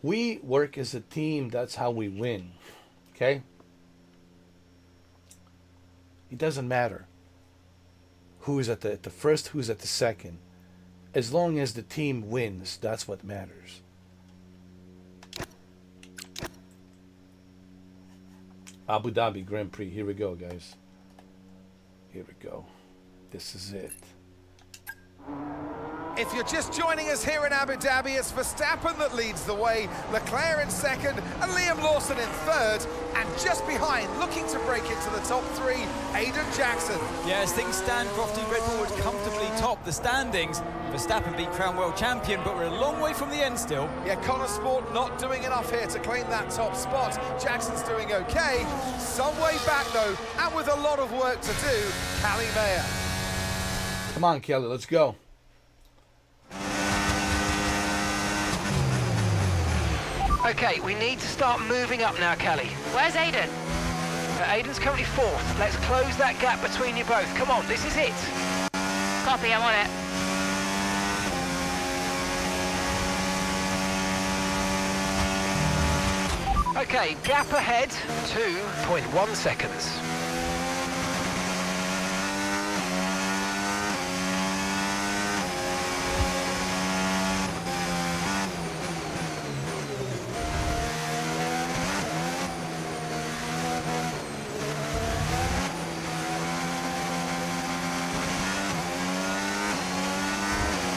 We work as a team, that's how we win. Okay? It doesn't matter who is at the first, who's at the second. As long as the team wins, that's what matters. Abu Dhabi Grand Prix. Here we go, guys. Here we go. This is it. If you're just joining us here in Abu Dhabi, it's Verstappen that leads the way, Leclerc in second, and Liam Lawson in third. And just behind, looking to break into the top three, Aiden Jackson. Yeah, as things stand, Crofty, Red Bull would comfortably top the standings. Verstappen beat crown world champion, but we're a long way from the end still. Yeah, Connor Sport not doing enough here to claim that top spot. Jackson's doing okay. Some way back, though, and with a lot of work to do, Callie Mayer. Come on, Kelly, let's go. Okay, we need to start moving up now, Callie. Where's Aiden? Aiden's currently fourth. Let's close that gap between you both. Come on, this is it. Copy, I'm on it. Okay, gap ahead, 2.1 seconds.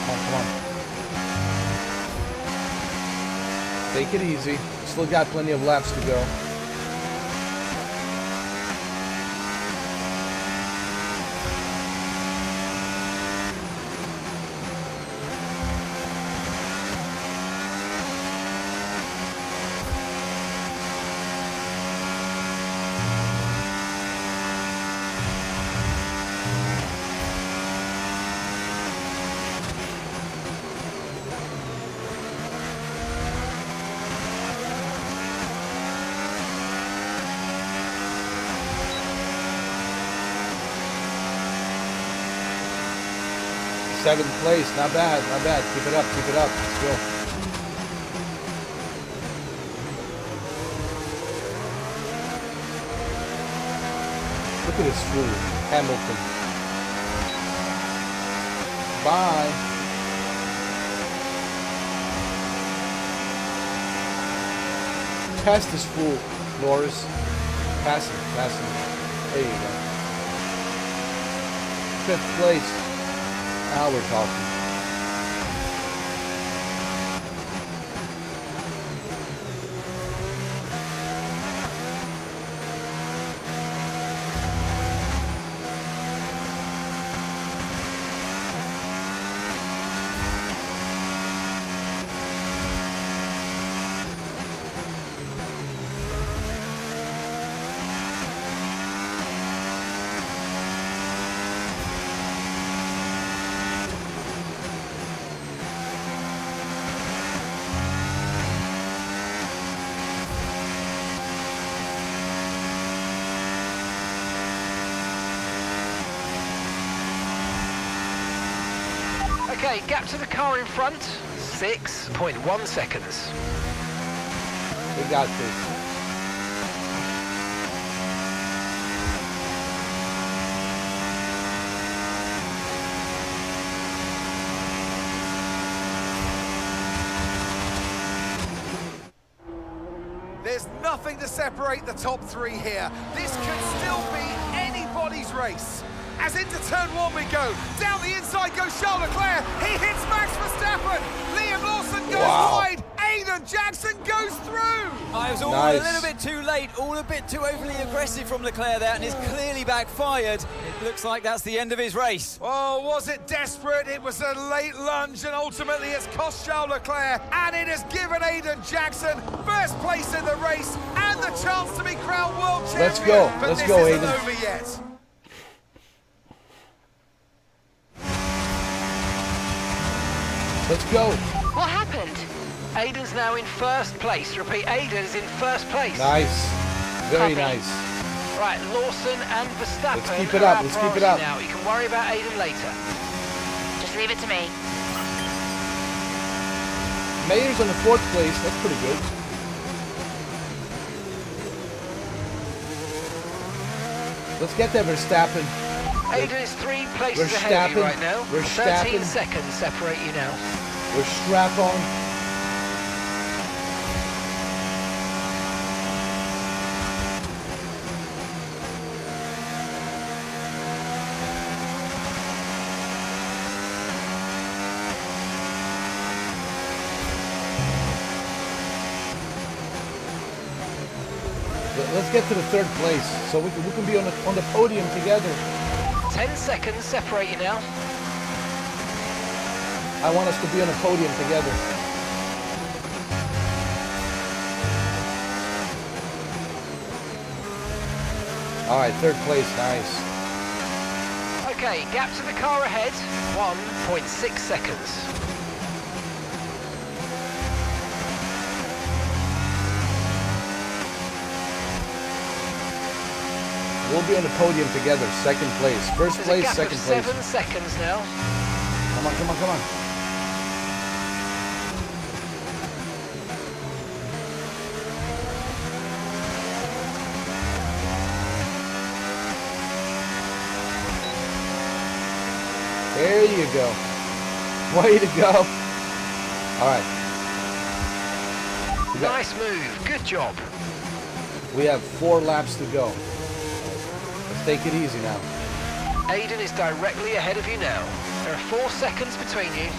Come on. Take it easy. Still got plenty of laps to go. Seventh place, not bad, not bad. Keep it up, keep it up. Let's go. Look at this fool, Hamilton. Bye. Pass this fool, Norris. Pass him, pass him. There you go. 5th place. Now we're talking. Okay, gap to the car in front, 6.1 seconds. We got this. There's nothing to separate the top 3 here. This could still be anybody's race. As into turn 1 we go. Down the inside goes Charles Leclerc. He hits Max Verstappen. Liam Lawson goes wide. Aiden Jackson goes through. I was all a little bit too late, all a bit too overly aggressive from Leclerc there, and it's clearly backfired. It looks like that's the end of his race. Oh, was it desperate? It was a late lunge, and ultimately it's cost Charles Leclerc, and it has given Aiden Jackson first place in the race and the chance to be crowned world champion. Let's go. But Let's this go, isn't Aiden. over yet. Let's go. What happened? Aiden's now in first place. Repeat, Aiden's in first place. Nice. Very Copy. nice. Right, Lawson and Verstappen. Let's keep it are up, our let's keep it priority up. Now, you can worry about Aiden later. Just leave it to me. Mayer's on the 4th place. That's pretty good. Let's get there, Verstappen. Aiden is 3 places ahead of you right now. 13 seconds separate you now. We're strap on. Let's get to the 3rd place so we can be on the podium together. 10 seconds separate you now. I want us to be on a podium together. All right, 3rd place, nice. Okay, gap to the car ahead, 1.6 seconds. We'll be on the podium together, 2nd place. 1st There's place, a gap 2nd of place. 7 seconds now. Come on, come on, come on. There you go. Way to go. All right. Nice move. Good job. We have 4 laps to go. Let's take it easy now. Aiden is directly ahead of you now. There are 4 seconds between you.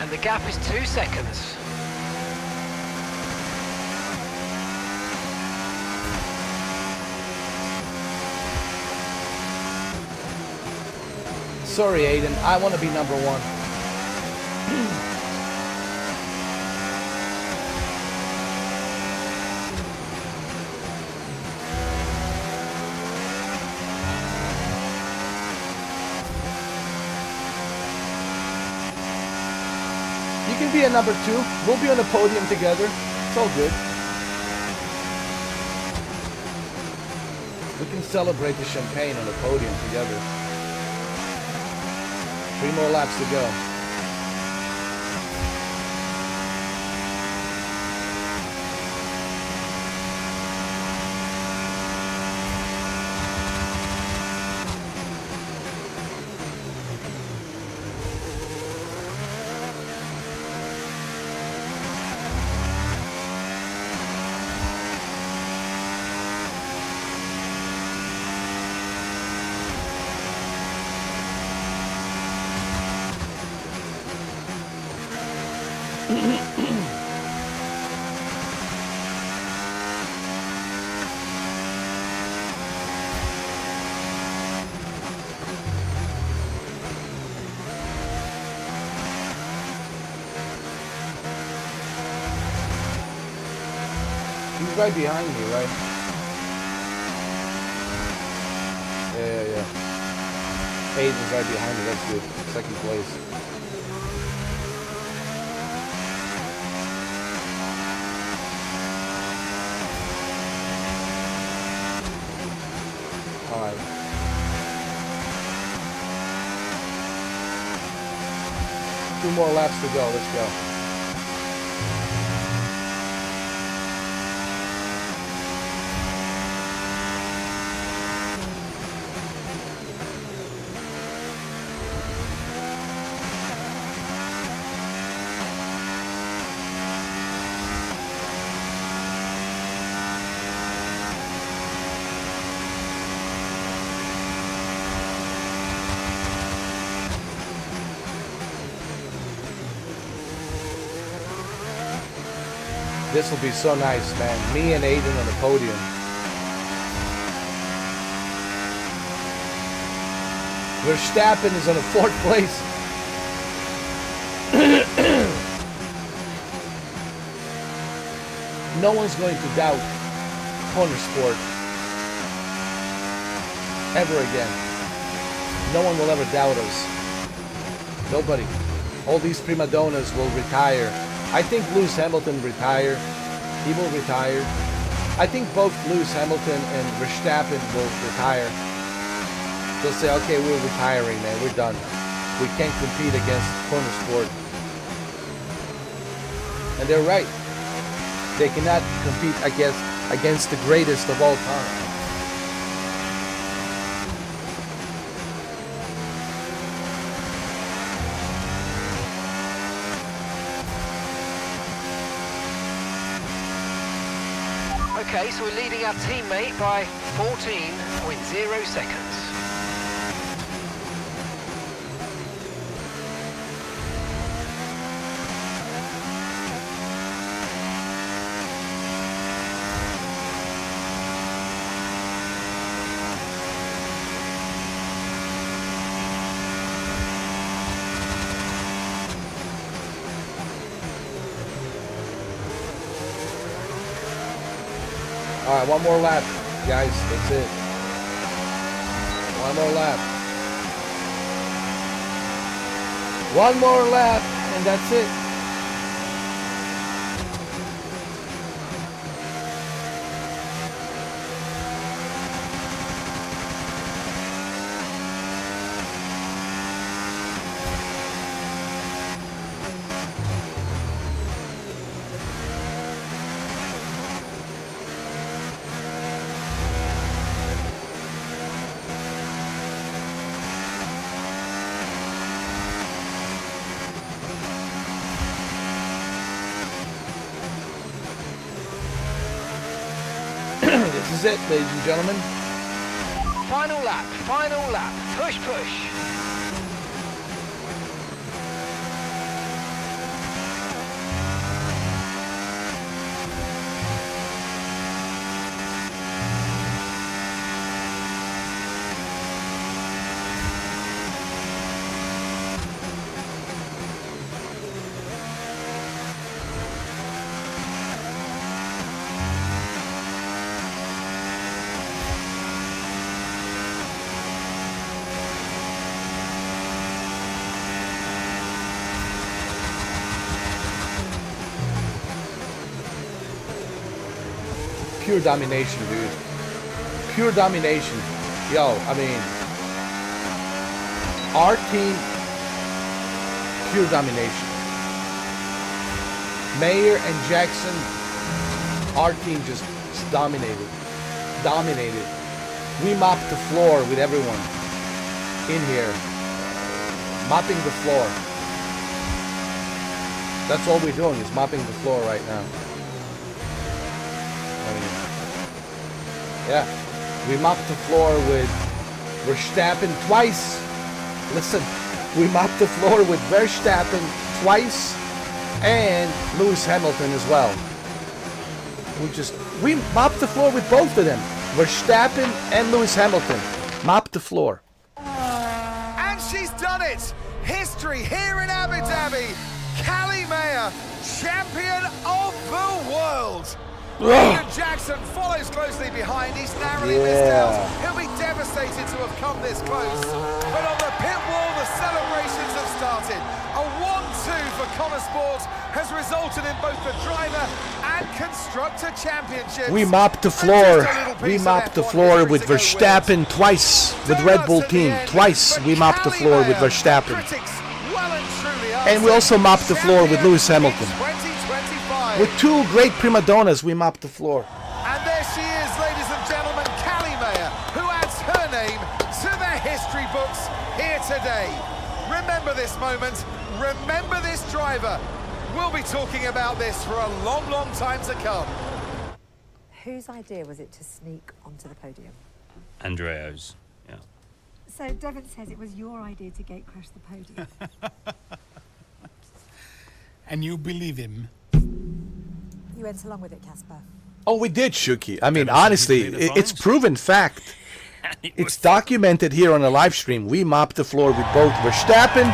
And the gap is 2 seconds. Sorry, Aiden. I want to be number 1. You can be a number 2. We'll be on the podium together. It's all good. We can celebrate the champagne on the podium together. 3 more laps to go. He's right behind me, right? Yeah. Aiden's right behind me. That's good. 2nd place. All right. Two more laps to go. Let's go. This will be so nice, man. Me and Aiden on the podium. Verstappen is on the 4th place. No one's going to doubt Cornersport ever again. No one will ever doubt us. Nobody. All these prima donnas will retire. I think Lewis Hamilton retired. He will retire. I think both Lewis Hamilton and Verstappen will retire. They'll say, okay, we're retiring, man. We're done. We can't compete against Cornersport. And they're right. They cannot compete against the greatest of all time. Okay, so we're leading our teammate by 14.0 seconds. All right, one more lap, guys. That's it. One more lap. One more lap, and that's it. is it, ladies and gentlemen. Final lap, final lap. Push, push. Pure domination, dude. Pure domination. Yo, I mean, our team, pure domination. Mayer and Jackson, our team just dominated. Dominated. We mopped the floor with everyone in here. Mopping the floor. That's all we're doing, is mopping the floor right now. I mean, yeah, we mopped the floor with Verstappen twice. Listen, we mopped the floor with Verstappen twice and Lewis Hamilton as well. We mopped the floor with both of them. Verstappen and Lewis Hamilton mopped the floor. And she's done it! History here in Abu Dhabi. Callie Mayer, champion of the world. Ian Jackson follows closely behind. He's narrowly missed out. He'll be devastated to have come this close. But on the pit wall, the celebrations have started. A 1-2 for Connor Sport has resulted in both the driver and constructor championships. We mopped the floor. We mopped the floor with Verstappen twice. With Red Bull team twice. We mopped the floor with Verstappen. And we also mopped the floor with Lewis Hamilton. With two great prima donnas, we mopped the floor. And there she is, ladies and gentlemen, Callie Mayer, who adds her name to the history books here today. Remember this moment. Remember this driver. We'll be talking about this for a long, long time to come. Whose idea was it to sneak onto the podium? Andreo's, yeah. So Devon says it was your idea to gate crash the podium. And you believe him? You went along with it, Casper. Oh, we did, Shuki. I mean, honestly, it's proven fact. It's documented here on the live stream. We mopped the floor with both Verstappen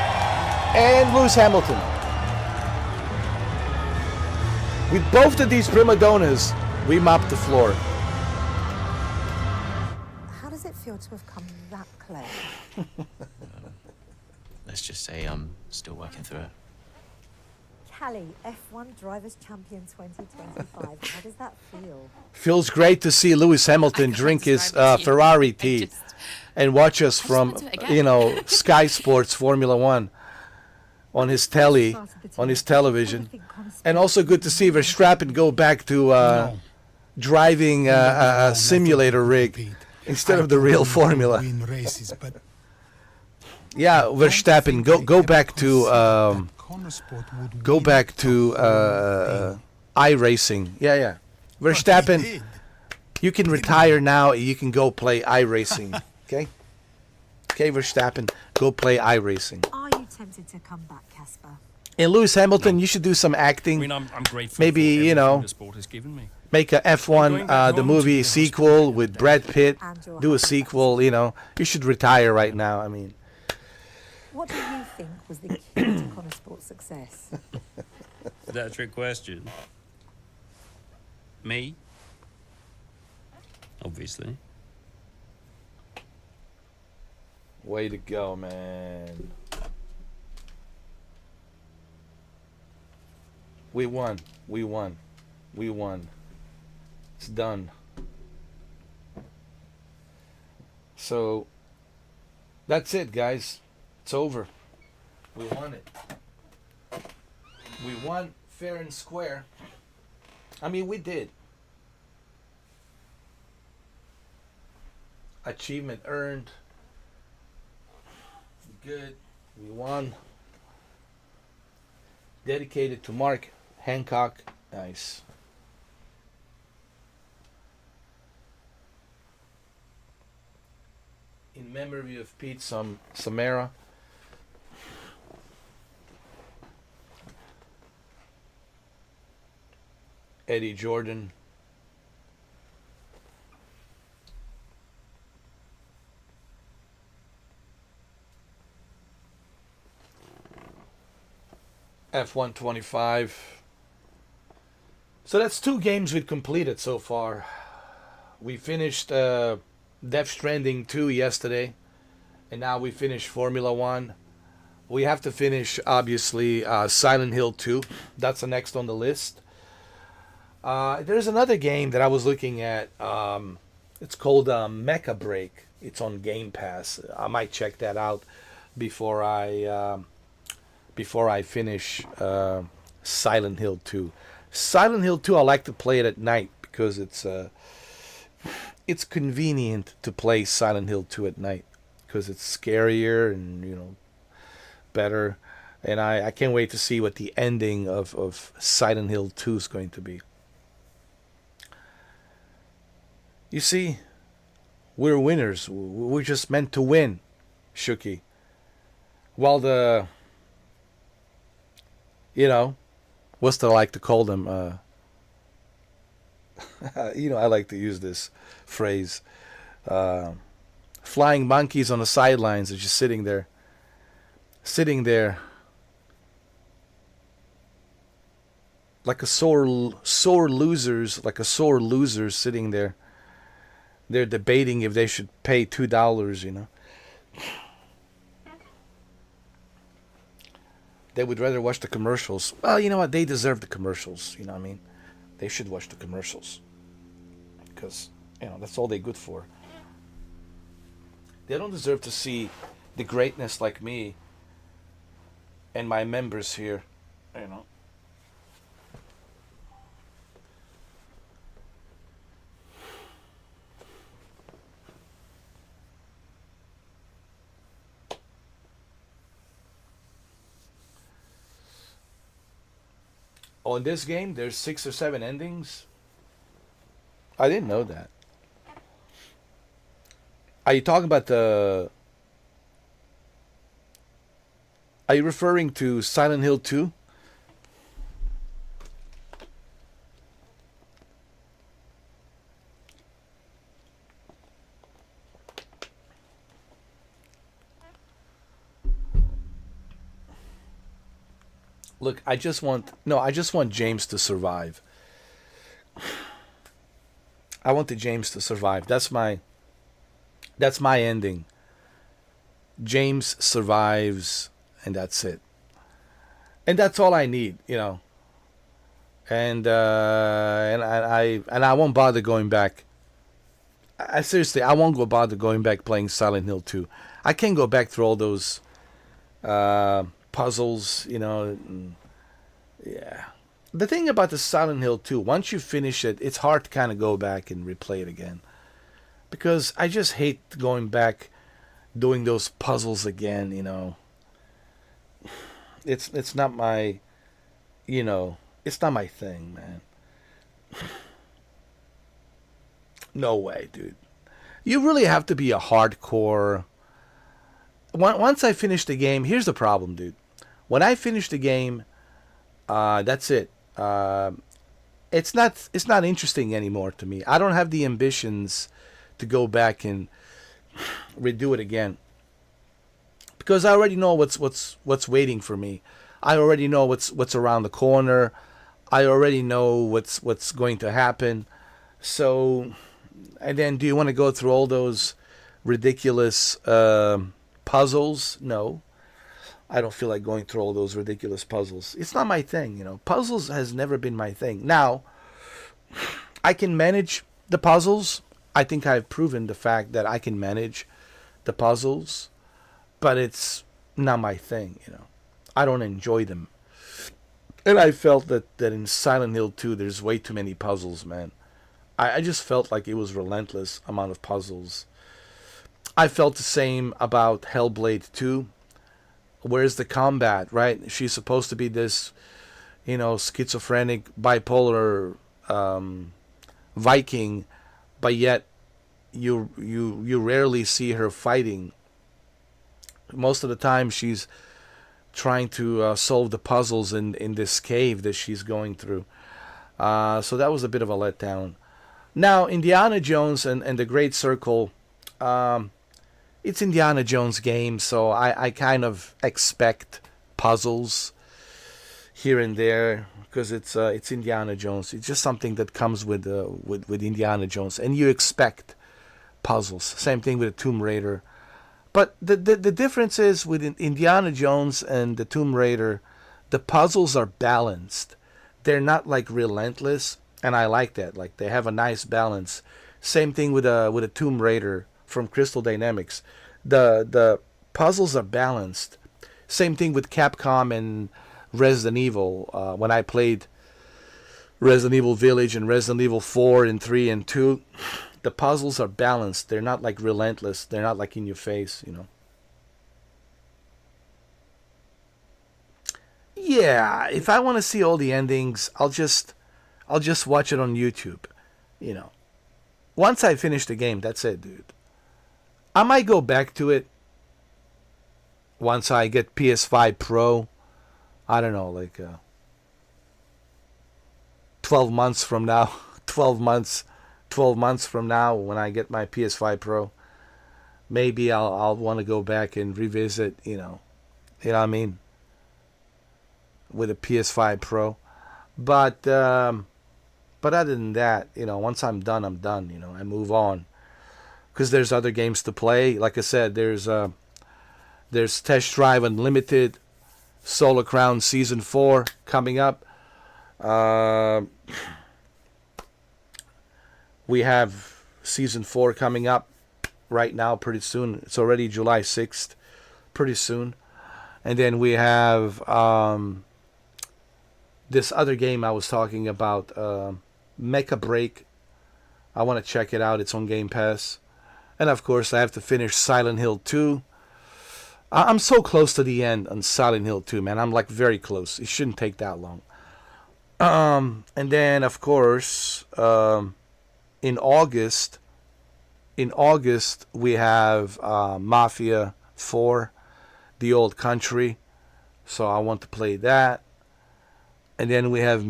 and Lewis Hamilton. With both of these prima donnas, we mopped the floor. How does it feel to have come that close? Let's just say I'm still working through it. Callie, F1 Drivers' Champion 2025. How does that feel? Feels great to see Lewis Hamilton drink his Ferrari tea and watch us from, Sky Sports Formula One on his telly, on his television. And also good to see Verstappen go back to driving a simulator rig instead of the real formula. Yeah, Verstappen, go back to iRacing. Yeah. Verstappen, you can retire now. You can go play iRacing. Okay, Verstappen, go play iRacing. Are you tempted to come back, Casper? And Lewis Hamilton, you should do some acting. I mean, I'm grateful Maybe, for everything the sport has given me. Make a F1, the movie sequel with Brad Pitt. Do a sequel, You should retire right now. I mean. What do you think was the key to Connor Sport's success? Is that a trick question? Me? Obviously. Way to go, man. We won. It's done. So, that's it, guys. It's over. We won it. We won fair and square. I mean, we did. Achievement earned. Good. We won. Dedicated to Mark Hancock. Nice. In memory of Pete Samara. Eddie Jordan. F125. So that's 2 games we've completed so far. We finished Death Stranding 2 yesterday, and now we finished Formula 1. We have to finish, obviously, Silent Hill 2. That's the next on the list. There's another game that I was looking at. It's called Mecha Break. It's on Game Pass. I might check that out before I finish Silent Hill 2. Silent Hill 2, I like to play it at night because it's convenient to play Silent Hill 2 at night because it's scarier and better. And I can't wait to see what the ending of Silent Hill 2 is going to be. You see, we're winners. We're just meant to win, Shuki. While what's I like to call them? I like to use this phrase. Flying monkeys on the sidelines are just sitting there like a sore loser sitting there. They're debating if they should pay $2, They would rather watch the commercials. Well, you know what? They deserve the commercials. You know what I mean? They should watch the commercials. Because, that's all they're good for. They don't deserve to see the greatness like me and my members here, Oh, in this game, there's 6 or 7 endings? I didn't know that. Are you talking about Are you referring to Silent Hill 2? Look, I just want James to survive. I want the James to survive. That's my ending. James survives, and that's it. And that's all I need, And I won't bother going back. I seriously, I won't go bother going back playing Silent Hill 2. I can't go back through all those puzzles, yeah. The thing about the Silent Hill 2, once you finish it, it's hard to kind of go back and replay it again. Because I just hate going back doing those puzzles again, It's not my, it's not my thing, man. No way, dude. You really have to be a hardcore. Once I finish the game, here's the problem, dude. When I finish the game, that's it. It's not interesting anymore to me. I don't have the ambitions to go back and redo it again, because I already know what's waiting for me. I already know what's around the corner. I already know what's going to happen. So, and then do you want to go through all those ridiculous puzzles? No. I don't feel like going through all those ridiculous puzzles. It's not my thing, Puzzles has never been my thing. Now, I can manage the puzzles. I think I've proven the fact that I can manage the puzzles, but it's not my thing, I don't enjoy them. And I felt that in Silent Hill 2, there's way too many puzzles, man. I just felt like it was relentless amount of puzzles. I felt the same about Hellblade 2. Where's the combat, right? She's supposed to be this, schizophrenic, bipolar Viking, but yet, you rarely see her fighting. Most of the time she's trying to solve the puzzles in this cave that she's going through. So that was a bit of a letdown. Now, Indiana Jones and the Great Circle, it's Indiana Jones game, so I kind of expect puzzles here and there because it's Indiana Jones. It's just something that comes with Indiana Jones, and you expect puzzles. Same thing with the Tomb Raider. But the difference is with Indiana Jones and the Tomb Raider, the puzzles are balanced. They're not like relentless, and I like that. Like they have a nice balance. Same thing with a Tomb Raider from Crystal Dynamics. The puzzles are balanced. Same thing with Capcom and Resident Evil. When I played Resident Evil Village and Resident Evil 4 and 3 and 2, the puzzles are balanced. They're not like relentless. They're not like in your face, you know. Yeah, if I want to see all the endings, I'll just watch it on YouTube, you know. Once I finish the game, that's it, dude. I might go back to it once I get PS5 Pro. I don't know, like 12 months from now. 12 months from now when I get my PS5 Pro. Maybe I'll want to go back and revisit, you know what I mean? With a PS5 Pro. But other than that, you know, once I'm done, you know, I move on. Because there's other games to play. Like I said, there's Test Drive Unlimited, Solar Crown Season 4 coming up. We have Season 4 coming up right now pretty soon. It's already July 6th, pretty soon. And then we have this other game I was talking about, Mecha Break. I want to check it out. It's on Game Pass. And of course, I have to finish Silent Hill 2. I'm so close to the end on Silent Hill 2, man. I'm like very close. It shouldn't take that long. And then, of course, in August, we have Mafia 4, The Old Country. So I want to play that. And then we have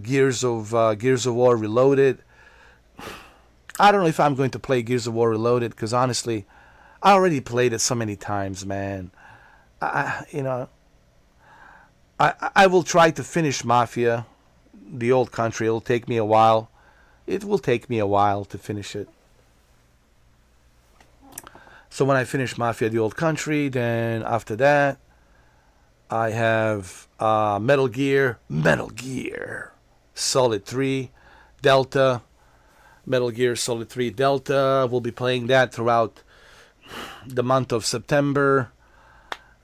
Gears of War Reloaded. I don't know if I'm going to play Gears of War Reloaded because honestly, I already played it so many times, man. I will try to finish Mafia, The Old Country. It'll take me a while. It will take me a while to finish it. So when I finish Mafia, The Old Country, then after that, I have Metal Gear Solid 3 Delta. Metal Gear Solid 3 Delta. We'll be playing that throughout the month of September.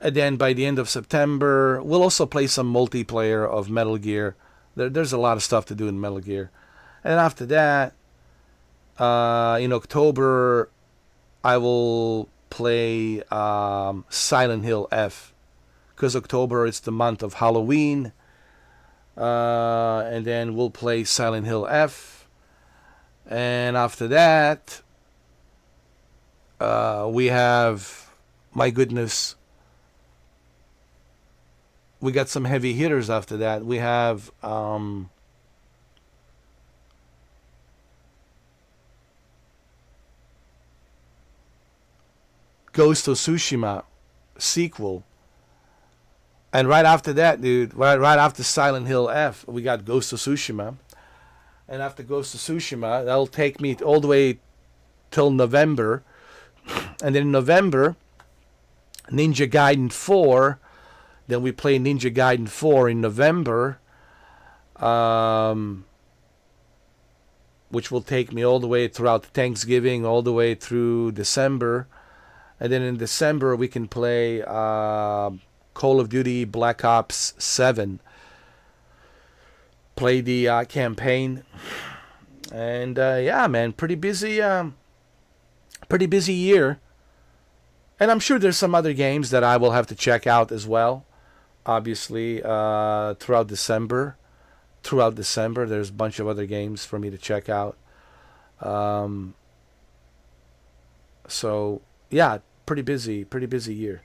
And then by the end of September, we'll also play some multiplayer of Metal Gear. There's a lot of stuff to do in Metal Gear. And after that, in October, I will play Silent Hill F. Because October is the month of Halloween. And then we'll play Silent Hill F. And after that, we have, my goodness, we got some heavy hitters after that. We have Ghost of Tsushima sequel. And right after that, dude, right after Silent Hill F, we got Ghost of Tsushima. And after Ghost of Tsushima, that'll take me all the way till November. And then in November, Ninja Gaiden 4. Then we play Ninja Gaiden 4 in November. Which will take me all the way throughout Thanksgiving, all the way through December. And then in December, we can play Call of Duty Black Ops 7. Play the campaign. And yeah, man, pretty busy year. And I'm sure there's some other games that I will have to check out as well. Obviously, throughout December. There's a bunch of other games for me to check out. So yeah, pretty busy year.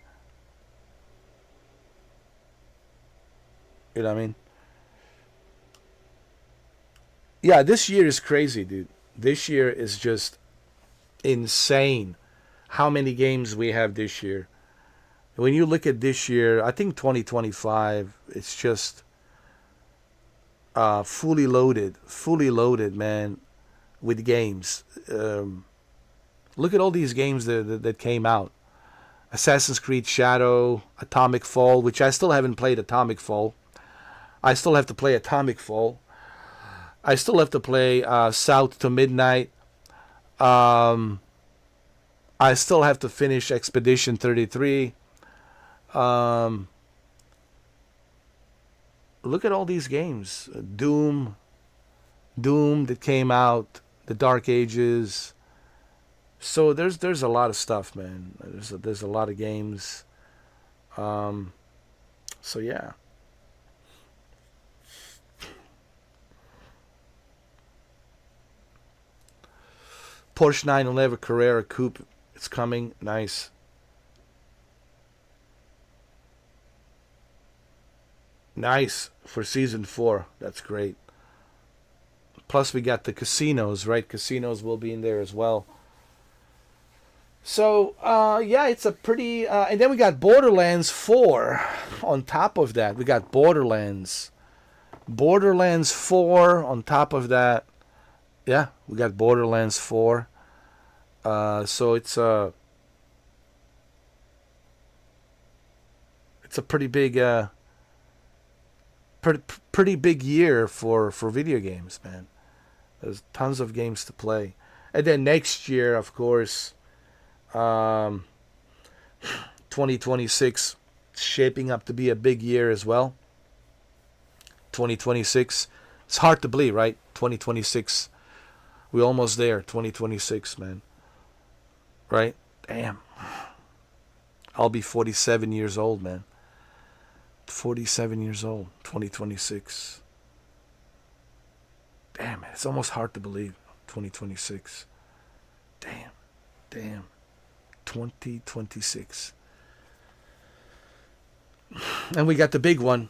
You know what I mean? Yeah, this year is crazy, dude. This year is just insane. How many games we have this year? When you look at this year, I think 2025, it's just fully loaded, man, with games. Look at all these games that came out. Assassin's Creed Shadow, Atomic Fall, which I still haven't played Atomic Fall. I still have to play Atomic Fall. I still have to play South to Midnight. I still have to finish Expedition 33. Look at all these games. Doom that came out, the Dark Ages. So there's a lot of stuff, man. There's a lot of games. So yeah. Porsche 911 Carrera Coupe, it's coming. Nice. Nice for season 4. That's great. Plus we got the casinos, right? Casinos will be in there as well. So yeah, it's a pretty and then we got Borderlands 4 on top of that. We got Borderlands 4 on top of that. Yeah, we got Borderlands 4. So it's a pretty big pretty big year for video games, man. There's tons of games to play. And then next year, of course, 2026 shaping up to be a big year as well. 2026. It's hard to believe, right? 2026. We're almost there. 2026, man. Right? Damn. I'll be 47 years old, man. 47 years old. 2026. Damn, man. It's almost hard to believe. 2026. Damn. 2026. And we got the big one,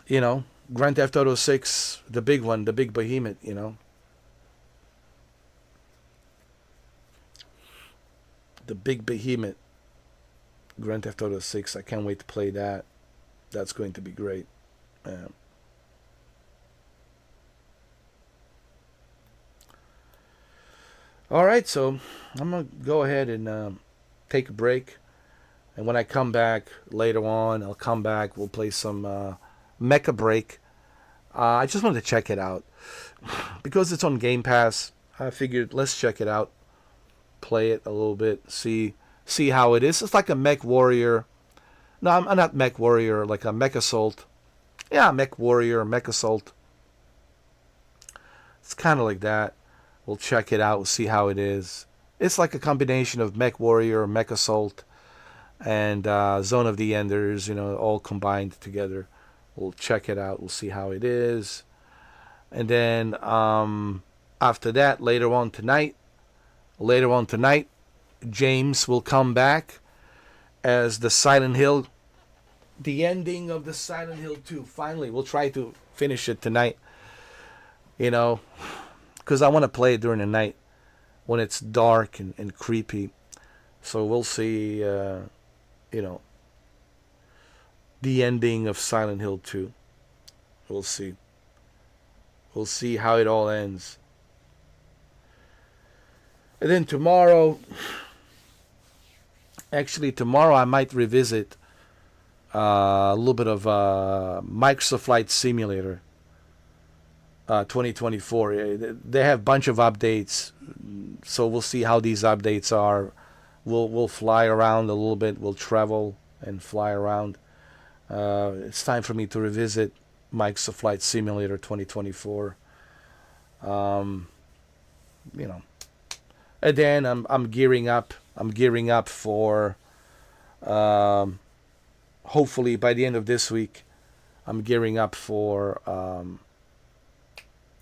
you know, Grand Theft Auto 6, the big one, the big behemoth, you know. The big behemoth, Grand Theft Auto 6. I can't wait to play that. That's going to be great. All right, so I'm going to go ahead and take a break. And when I come back later on, I'll come back. We'll play some Mecha Break. I just wanted to check it out. Because it's on Game Pass, I figured let's check it out. Play it a little bit. See how it is. It's like a Mech Warrior. No, I'm not Mech Warrior. Like a Mech Assault. Yeah, Mech Warrior, Mech Assault. It's kind of like that. We'll check it out. We'll see how it is. It's like a combination of Mech Warrior, Mech Assault, and Zone of the Enders, you know, all combined together. We'll check it out. We'll see how it is. And then after that, later on tonight, James will come back as the Silent Hill, the ending of the Silent Hill 2. Finally, we'll try to finish it tonight, you know, because I want to play it during the night when it's dark and creepy. So we'll see, you know, the ending of Silent Hill 2. We'll see. We'll see how it all ends. And then tomorrow, actually tomorrow I might revisit a little bit of Microsoft Flight Simulator 2024. They have a bunch of updates, so we'll see how these updates are. We'll fly around a little bit. We'll travel and fly around. It's time for me to revisit Microsoft Flight Simulator 2024. You know, and then I'm gearing up. I'm gearing up for hopefully by the end of this week. I'm gearing up for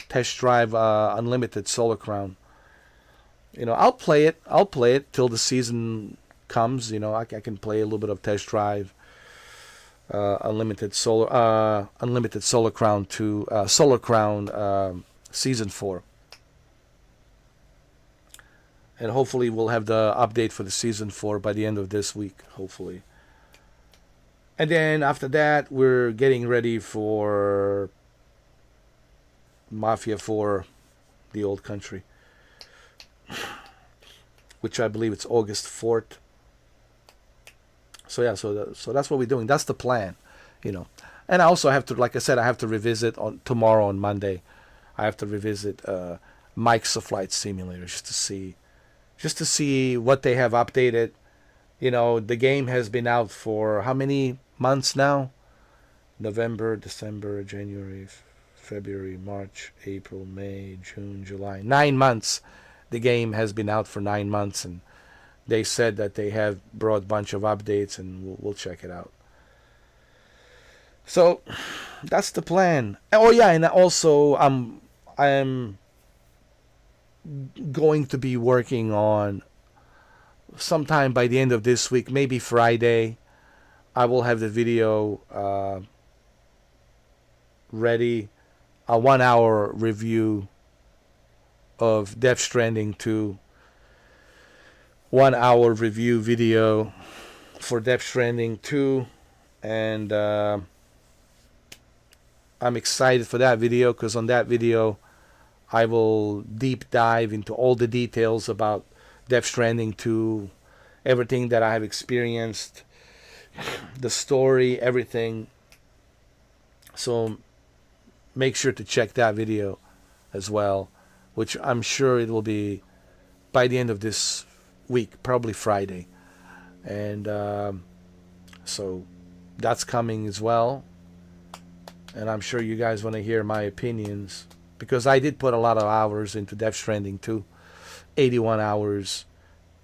test drive Unlimited Solar Crown. You know, I'll play it. I'll play it till the season comes. You know, I can play a little bit of test drive. Unlimited Solar Crown 2, Solar Crown Season 4. And hopefully we'll have the update for the Season 4 by the end of this week, hopefully. And then after that, we're getting ready for Mafia 4, The Old Country, which I believe it's August 4th. So yeah, so that's what we're doing. That's the plan, you know. And I also have to, like I said, I have to revisit on tomorrow on Monday. I have to revisit Mike's Flight Simulator just to see what they have updated. You know, the game has been out for how many months now? November, December, January, February, March, April, May, June, July. 9 months. The game has been out for 9 months, and they said that they have brought a bunch of updates, and we'll check it out. So that's the plan. Oh yeah, and also I'm going to be working on sometime by the end of this week, maybe Friday. I will have the video ready, a 1 hour review of Death Stranding 2. 1 hour review video for Death Stranding 2, and I'm excited for that video because on that video I will deep dive into all the details about Death Stranding 2, everything that I have experienced, the story, everything. So make sure to check that video as well, which I'm sure it will be by the end of this week, probably Friday. And so that's coming as well. And I'm sure you guys want to hear my opinions, because I did put a lot of hours into Death Stranding 2. 81 hours,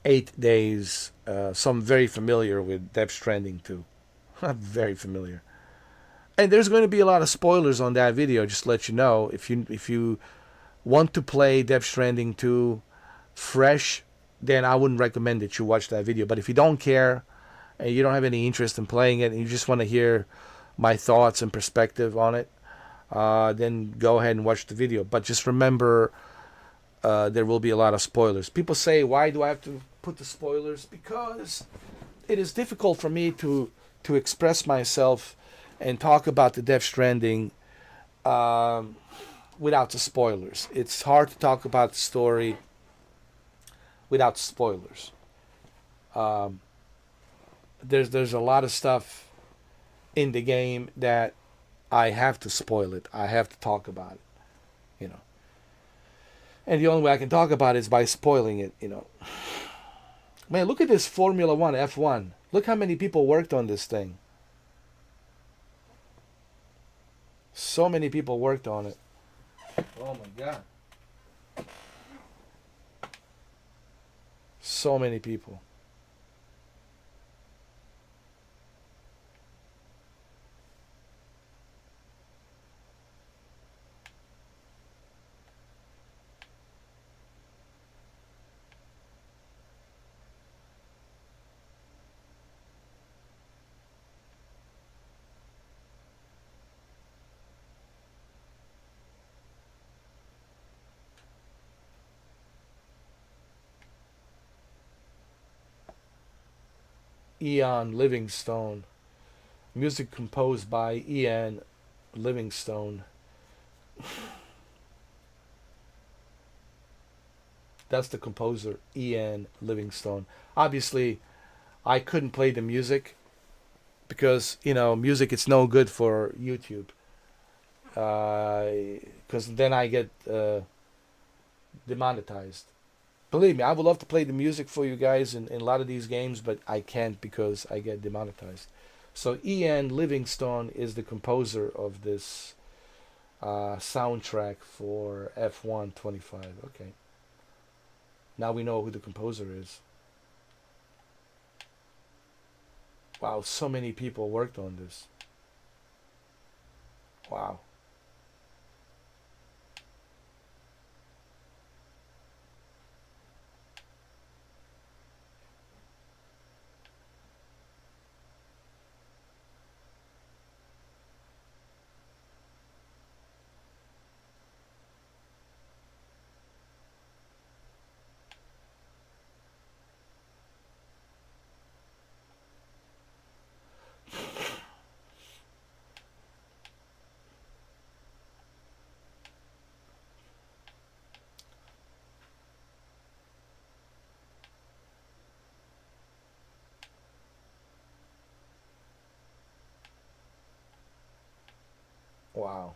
8 days. So I'm very familiar with Death Stranding 2. I'm very familiar. And there's going to be a lot of spoilers on that video, just to let you know. If you want to play Death Stranding 2 fresh, then I wouldn't recommend that you watch that video. But if you don't care and you don't have any interest in playing it and you just want to hear my thoughts and perspective on it, then go ahead and watch the video. But just remember, there will be a lot of spoilers. People say, why do I have to put the spoilers? Because it is difficult for me to express myself and talk about the Death Stranding without the spoilers. It's hard to talk about the story without spoilers. There's a lot of stuff in the game that I have to spoil it. I have to talk about it, you know. And the only way I can talk about it is by spoiling it, you know. Man, look at this Formula 1 F1. Look how many people worked on this thing. So many people worked on it. Oh my God. So many people. Ian Livingstone. Music composed by Ian Livingstone. That's the composer, Ian Livingstone. Obviously, I couldn't play the music because, you know, music it's no good for YouTube. Because then I get demonetized. Believe me, I would love to play the music for you guys in a lot of these games, but I can't because I get demonetized. So Ian Livingstone is the composer of this soundtrack for F1 25. Okay. Now we know who the composer is. Wow, so many people worked on this. Wow. Wow.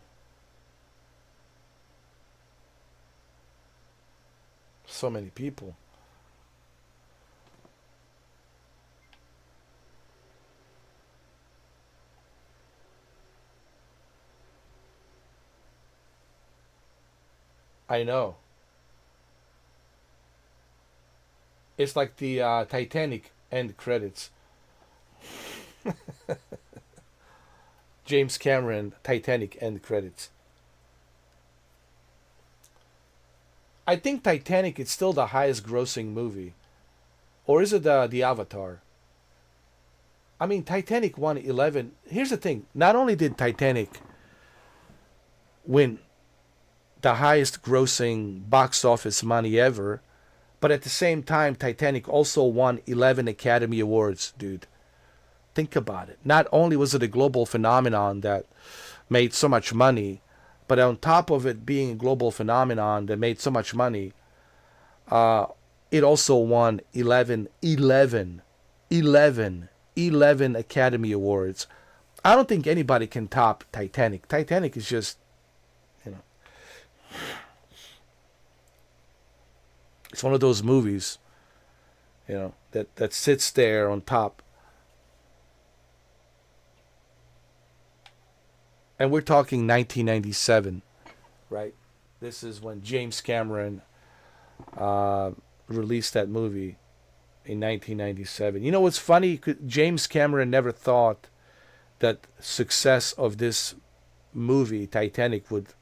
So many people. I know. It's like the Titanic end credits. James Cameron Titanic end credits. I think Titanic is still the highest grossing movie. Or is it the Avatar? I mean, Titanic won 11. Here's the thing. Not only did Titanic win the highest grossing box office money ever, but at the same time, Titanic also won 11 Academy Awards, dude. Think about it. Not only was it a global phenomenon that made so much money, but on top of it being a global phenomenon that made so much money, it also won 11 Academy Awards. I don't think anybody can top Titanic. Titanic is just, it's one of those movies, that sits there on top. And we're talking 1997, right? This is when James Cameron released that movie in 1997. You know what's funny? James Cameron never thought that success of this movie, Titanic, would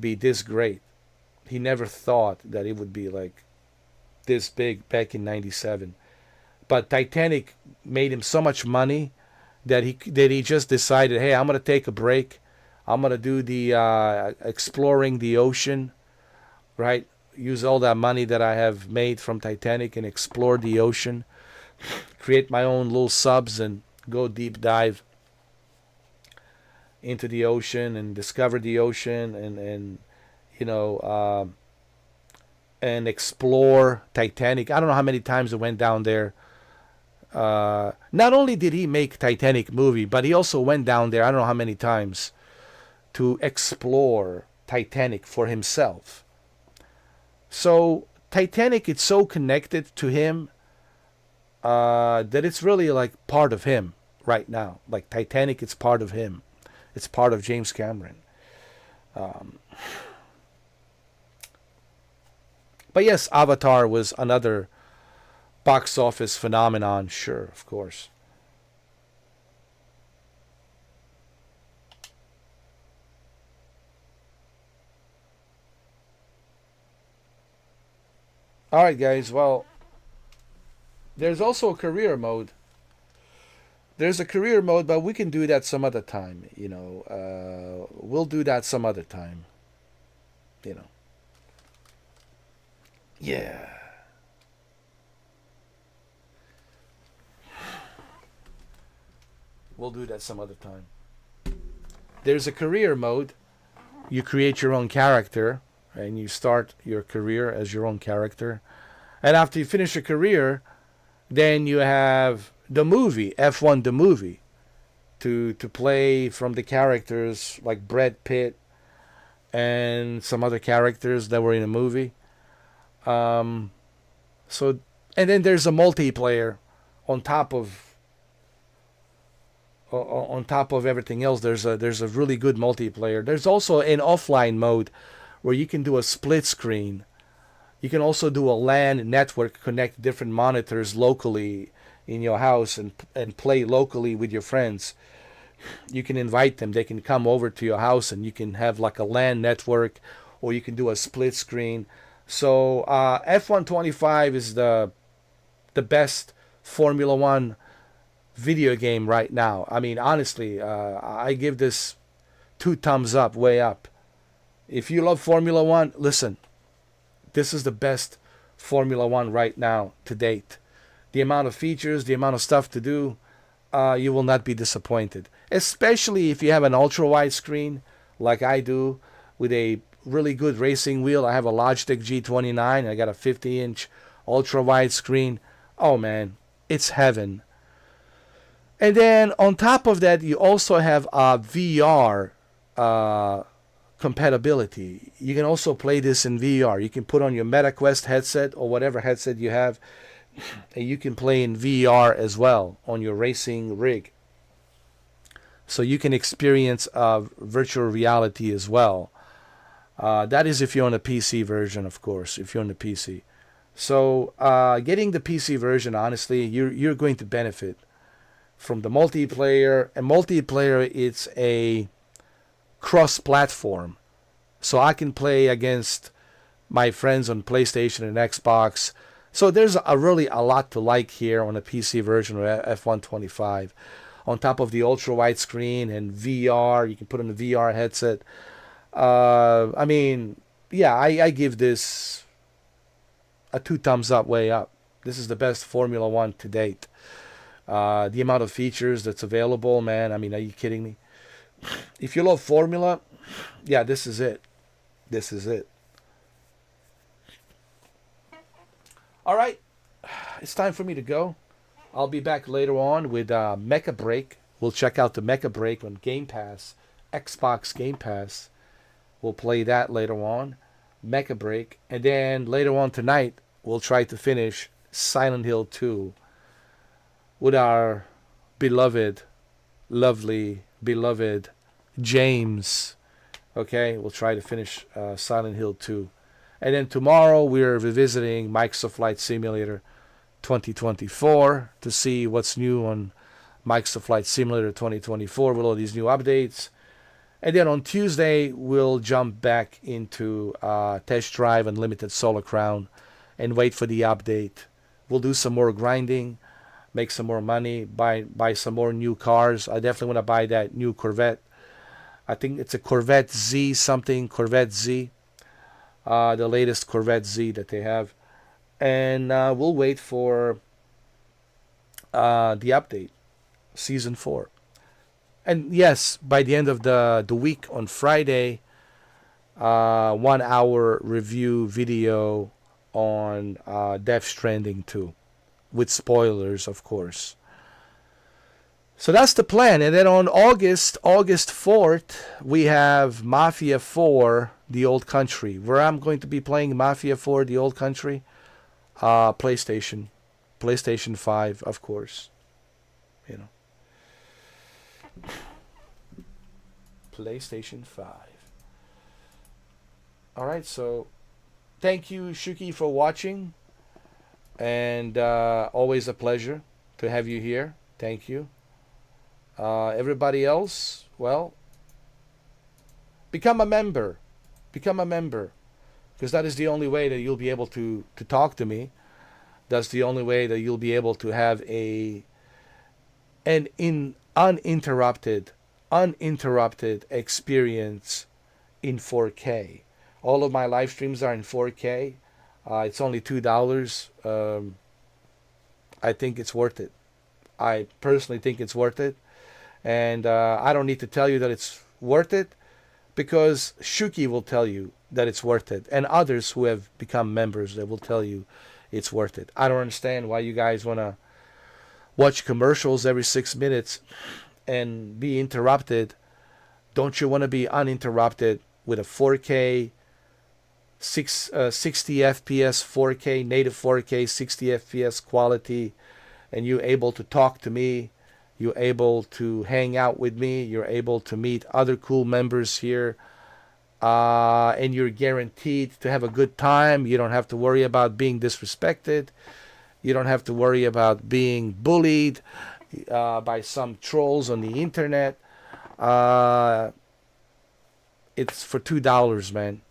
be this great. He never thought that it would be like this big back in 97. But Titanic made him so much money that he just decided, hey, I'm going to take a break. I'm going to do the exploring the ocean, right? Use all that money that I have made from Titanic and explore the ocean. Create my own little subs and go deep dive into the ocean and discover the ocean and and explore Titanic. I don't know how many times it went down there. Not only did he make Titanic movie, but he also went down there, I don't know how many times, to explore Titanic for himself. So Titanic, it's so connected to him that it's really like part of him right now. Like Titanic, it's part of him. It's part of James Cameron. But yes, Avatar was another box office phenomenon, sure, of course. All right, guys. Well, there's also a career mode. There's a career mode, but we can do that some other time. We'll do that some other time. Yeah. We'll do that some other time. There's a career mode. You create your own character and you start your career as your own character. And after you finish your career, then you have the movie, F1 the movie, to play from the characters like Brad Pitt and some other characters that were in a movie. And then there's a multiplayer on top of everything else. There's a really good multiplayer. There's also an offline mode where you can do a split screen. You can also do a LAN network, connect different monitors locally in your house and play locally with your friends. You can invite them. They can come over to your house and you can have like a LAN network, or you can do a split screen. So F125 is the best Formula One video game right now. I mean, honestly, I give this 2 thumbs up, way up. If you love Formula One, listen, this is the best Formula One right now to date. The amount of features, the amount of stuff to do, you will not be disappointed. Especially if you have an ultra-wide screen like I do with a really good racing wheel. I have a Logitech G29. I got a 50-inch ultra-wide screen. Oh, man, it's heaven. And then on top of that, you also have VR compatibility. You can also play this in VR. You can put on your MetaQuest headset or whatever headset you have, and you can play in VR as well on your racing rig. So you can experience virtual reality as well. That is if you're on the PC version, of course, if you're on the PC. So getting the PC version, honestly, you're going to benefit from the multiplayer. And multiplayer, it's a cross-platform. So I can play against my friends on PlayStation and Xbox. So there's really a lot to like here on the PC version of F125. On top of the ultra-wide screen and VR, you can put on a VR headset. I mean, yeah, I give this a 2 thumbs up, way up. This is the best Formula One to date. The amount of features that's available, man, I mean, are you kidding me? If you love Formula, yeah, this is it. This is it. All right, it's time for me to go. I'll be back later on with Mecha Break. We'll check out the Mecha Break on Game Pass, Xbox Game Pass. We'll play that later on, Mecha Break. And then later on tonight, we'll try to finish Silent Hill 2 with our beloved, lovely, beloved James. Okay, we'll try to finish Silent Hill 2. And then tomorrow, we're revisiting Microsoft Flight Simulator 2024 to see what's new on Microsoft Flight Simulator 2024 with all these new updates. And then on Tuesday, we'll jump back into Test Drive Unlimited Solar Crown and wait for the update. We'll do some more grinding, make some more money, buy some more new cars. I definitely want to buy that new Corvette. I think it's a Corvette Z something, Corvette Z. The latest Corvette Z that they have. And we'll wait for the update, Season 4. And yes, by the end of the week on Friday, 1 hour review video on Death Stranding 2. With spoilers, of course. So that's the plan. And then on August 4th, we have Mafia 4, The Old Country. Where I'm going to be playing Mafia 4, The Old Country. PlayStation 5, of course. You know. PlayStation 5. Alright, so thank you, Shuki, for watching. And always a pleasure to have you here. Thank you. Everybody else, well, become a member. Become a member. Because that is the only way that you'll be able to talk to me. That's the only way that you'll be able to have an uninterrupted experience in 4K. All of my live streams are in 4K. It's only $2. I think it's worth it. I personally think it's worth it. And I don't need to tell you that it's worth it, because Shuki will tell you that it's worth it. And others who have become members, that will tell you it's worth it. I don't understand why you guys want to watch commercials every 6 minutes and be interrupted. Don't you want to be uninterrupted with a 4K, 60 FPS, 4K, native 4K, 60 FPS quality, and you're able to talk to me, you're able to hang out with me, you're able to meet other cool members here, and you're guaranteed to have a good time. You don't have to worry about being disrespected. You don't have to worry about being bullied by some trolls on the internet. It's for $2, man.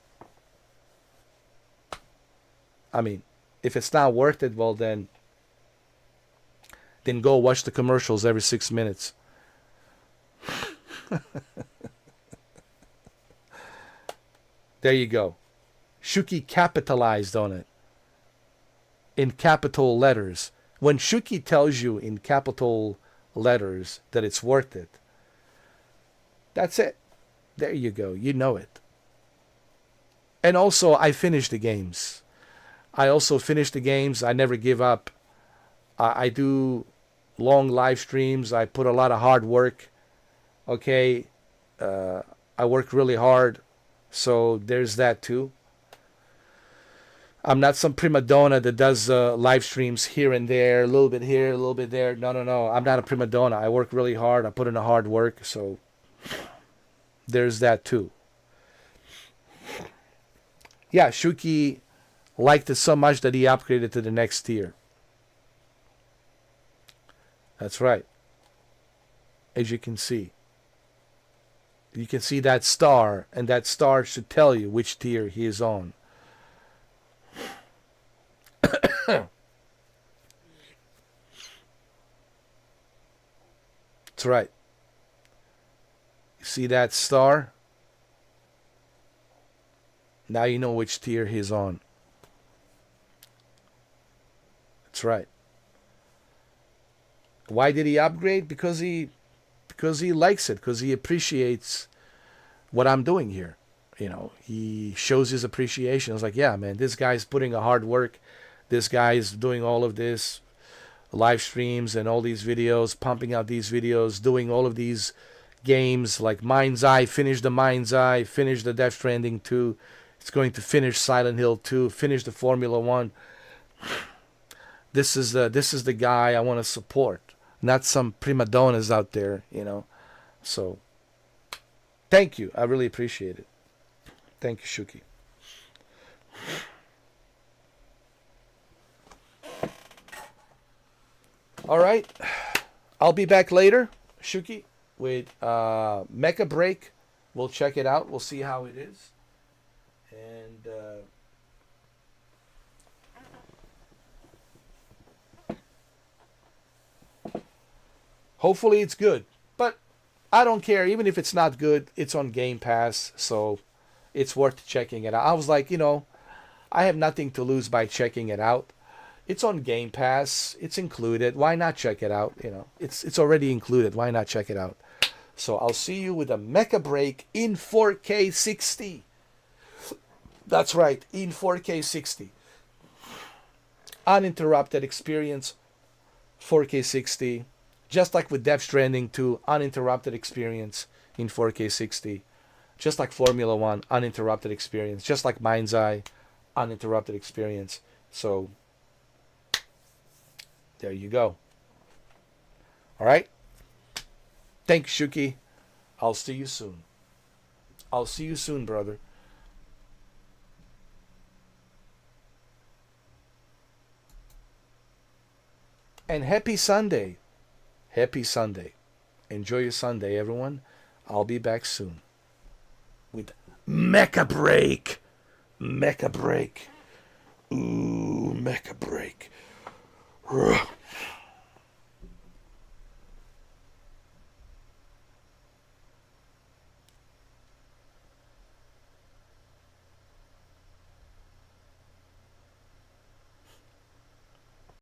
I mean, if it's not worth it, well then go watch the commercials every 6 minutes. There you go. Shuki capitalized on it. In capital letters. When Shuki tells you in capital letters that it's worth it, that's it. There you go. You know it. And also, I finish the games. I also finish the games. I never give up. I do long live streams. I put a lot of hard work. Okay. I work really hard. So there's that too. I'm not some prima donna that does live streams here and there, a little bit here, a little bit there. No, no, no. I'm not a prima donna. I work really hard. I put in a hard work. So there's that too. Yeah, Shuki liked it so much that he upgraded to the next tier. That's right. As you can see. You can see that star, and that star should tell you which tier he is on. That's right. You see that star? Now you know which tier he's on. That's right. Why did he upgrade? Because he likes it, because he appreciates what I'm doing here. You know, he shows his appreciation. It's like, yeah, man, this guy's putting a hard work. This guy's doing all of this live streams and all these videos, pumping out these videos, doing all of these games like Mind's Eye, finish the Mind's Eye, finish the Death Stranding 2. It's going to finish Silent Hill 2, finish the Formula 1. This is the guy I want to support, not some prima donnas out there, you know. So thank you. I really appreciate it. Thank you, Shuki. All right. I'll be back later, Shuki, with Mecha Break. We'll check it out. We'll see how it is. And hopefully it's good. But I don't care. Even if it's not good, it's on Game Pass. So it's worth checking it out. I was like, you know, I have nothing to lose by checking it out. It's on Game Pass. It's included. Why not check it out? You know, it's already included. Why not check it out? So I'll see you with a Mecha Break in 4K 60. That's right, in 4K 60. Uninterrupted experience, 4K 60. Just like with Death Stranding 2, uninterrupted experience in 4K 60. Just like Formula 1, uninterrupted experience. Just like Mind's Eye, uninterrupted experience. So there you go. All right. Thanks, Shuki. I'll see you soon. I'll see you soon, brother. And happy Sunday. Happy Sunday. Enjoy your Sunday, everyone. I'll be back soon with Mecha Break. Mecha Break. Ooh, Mecha Break.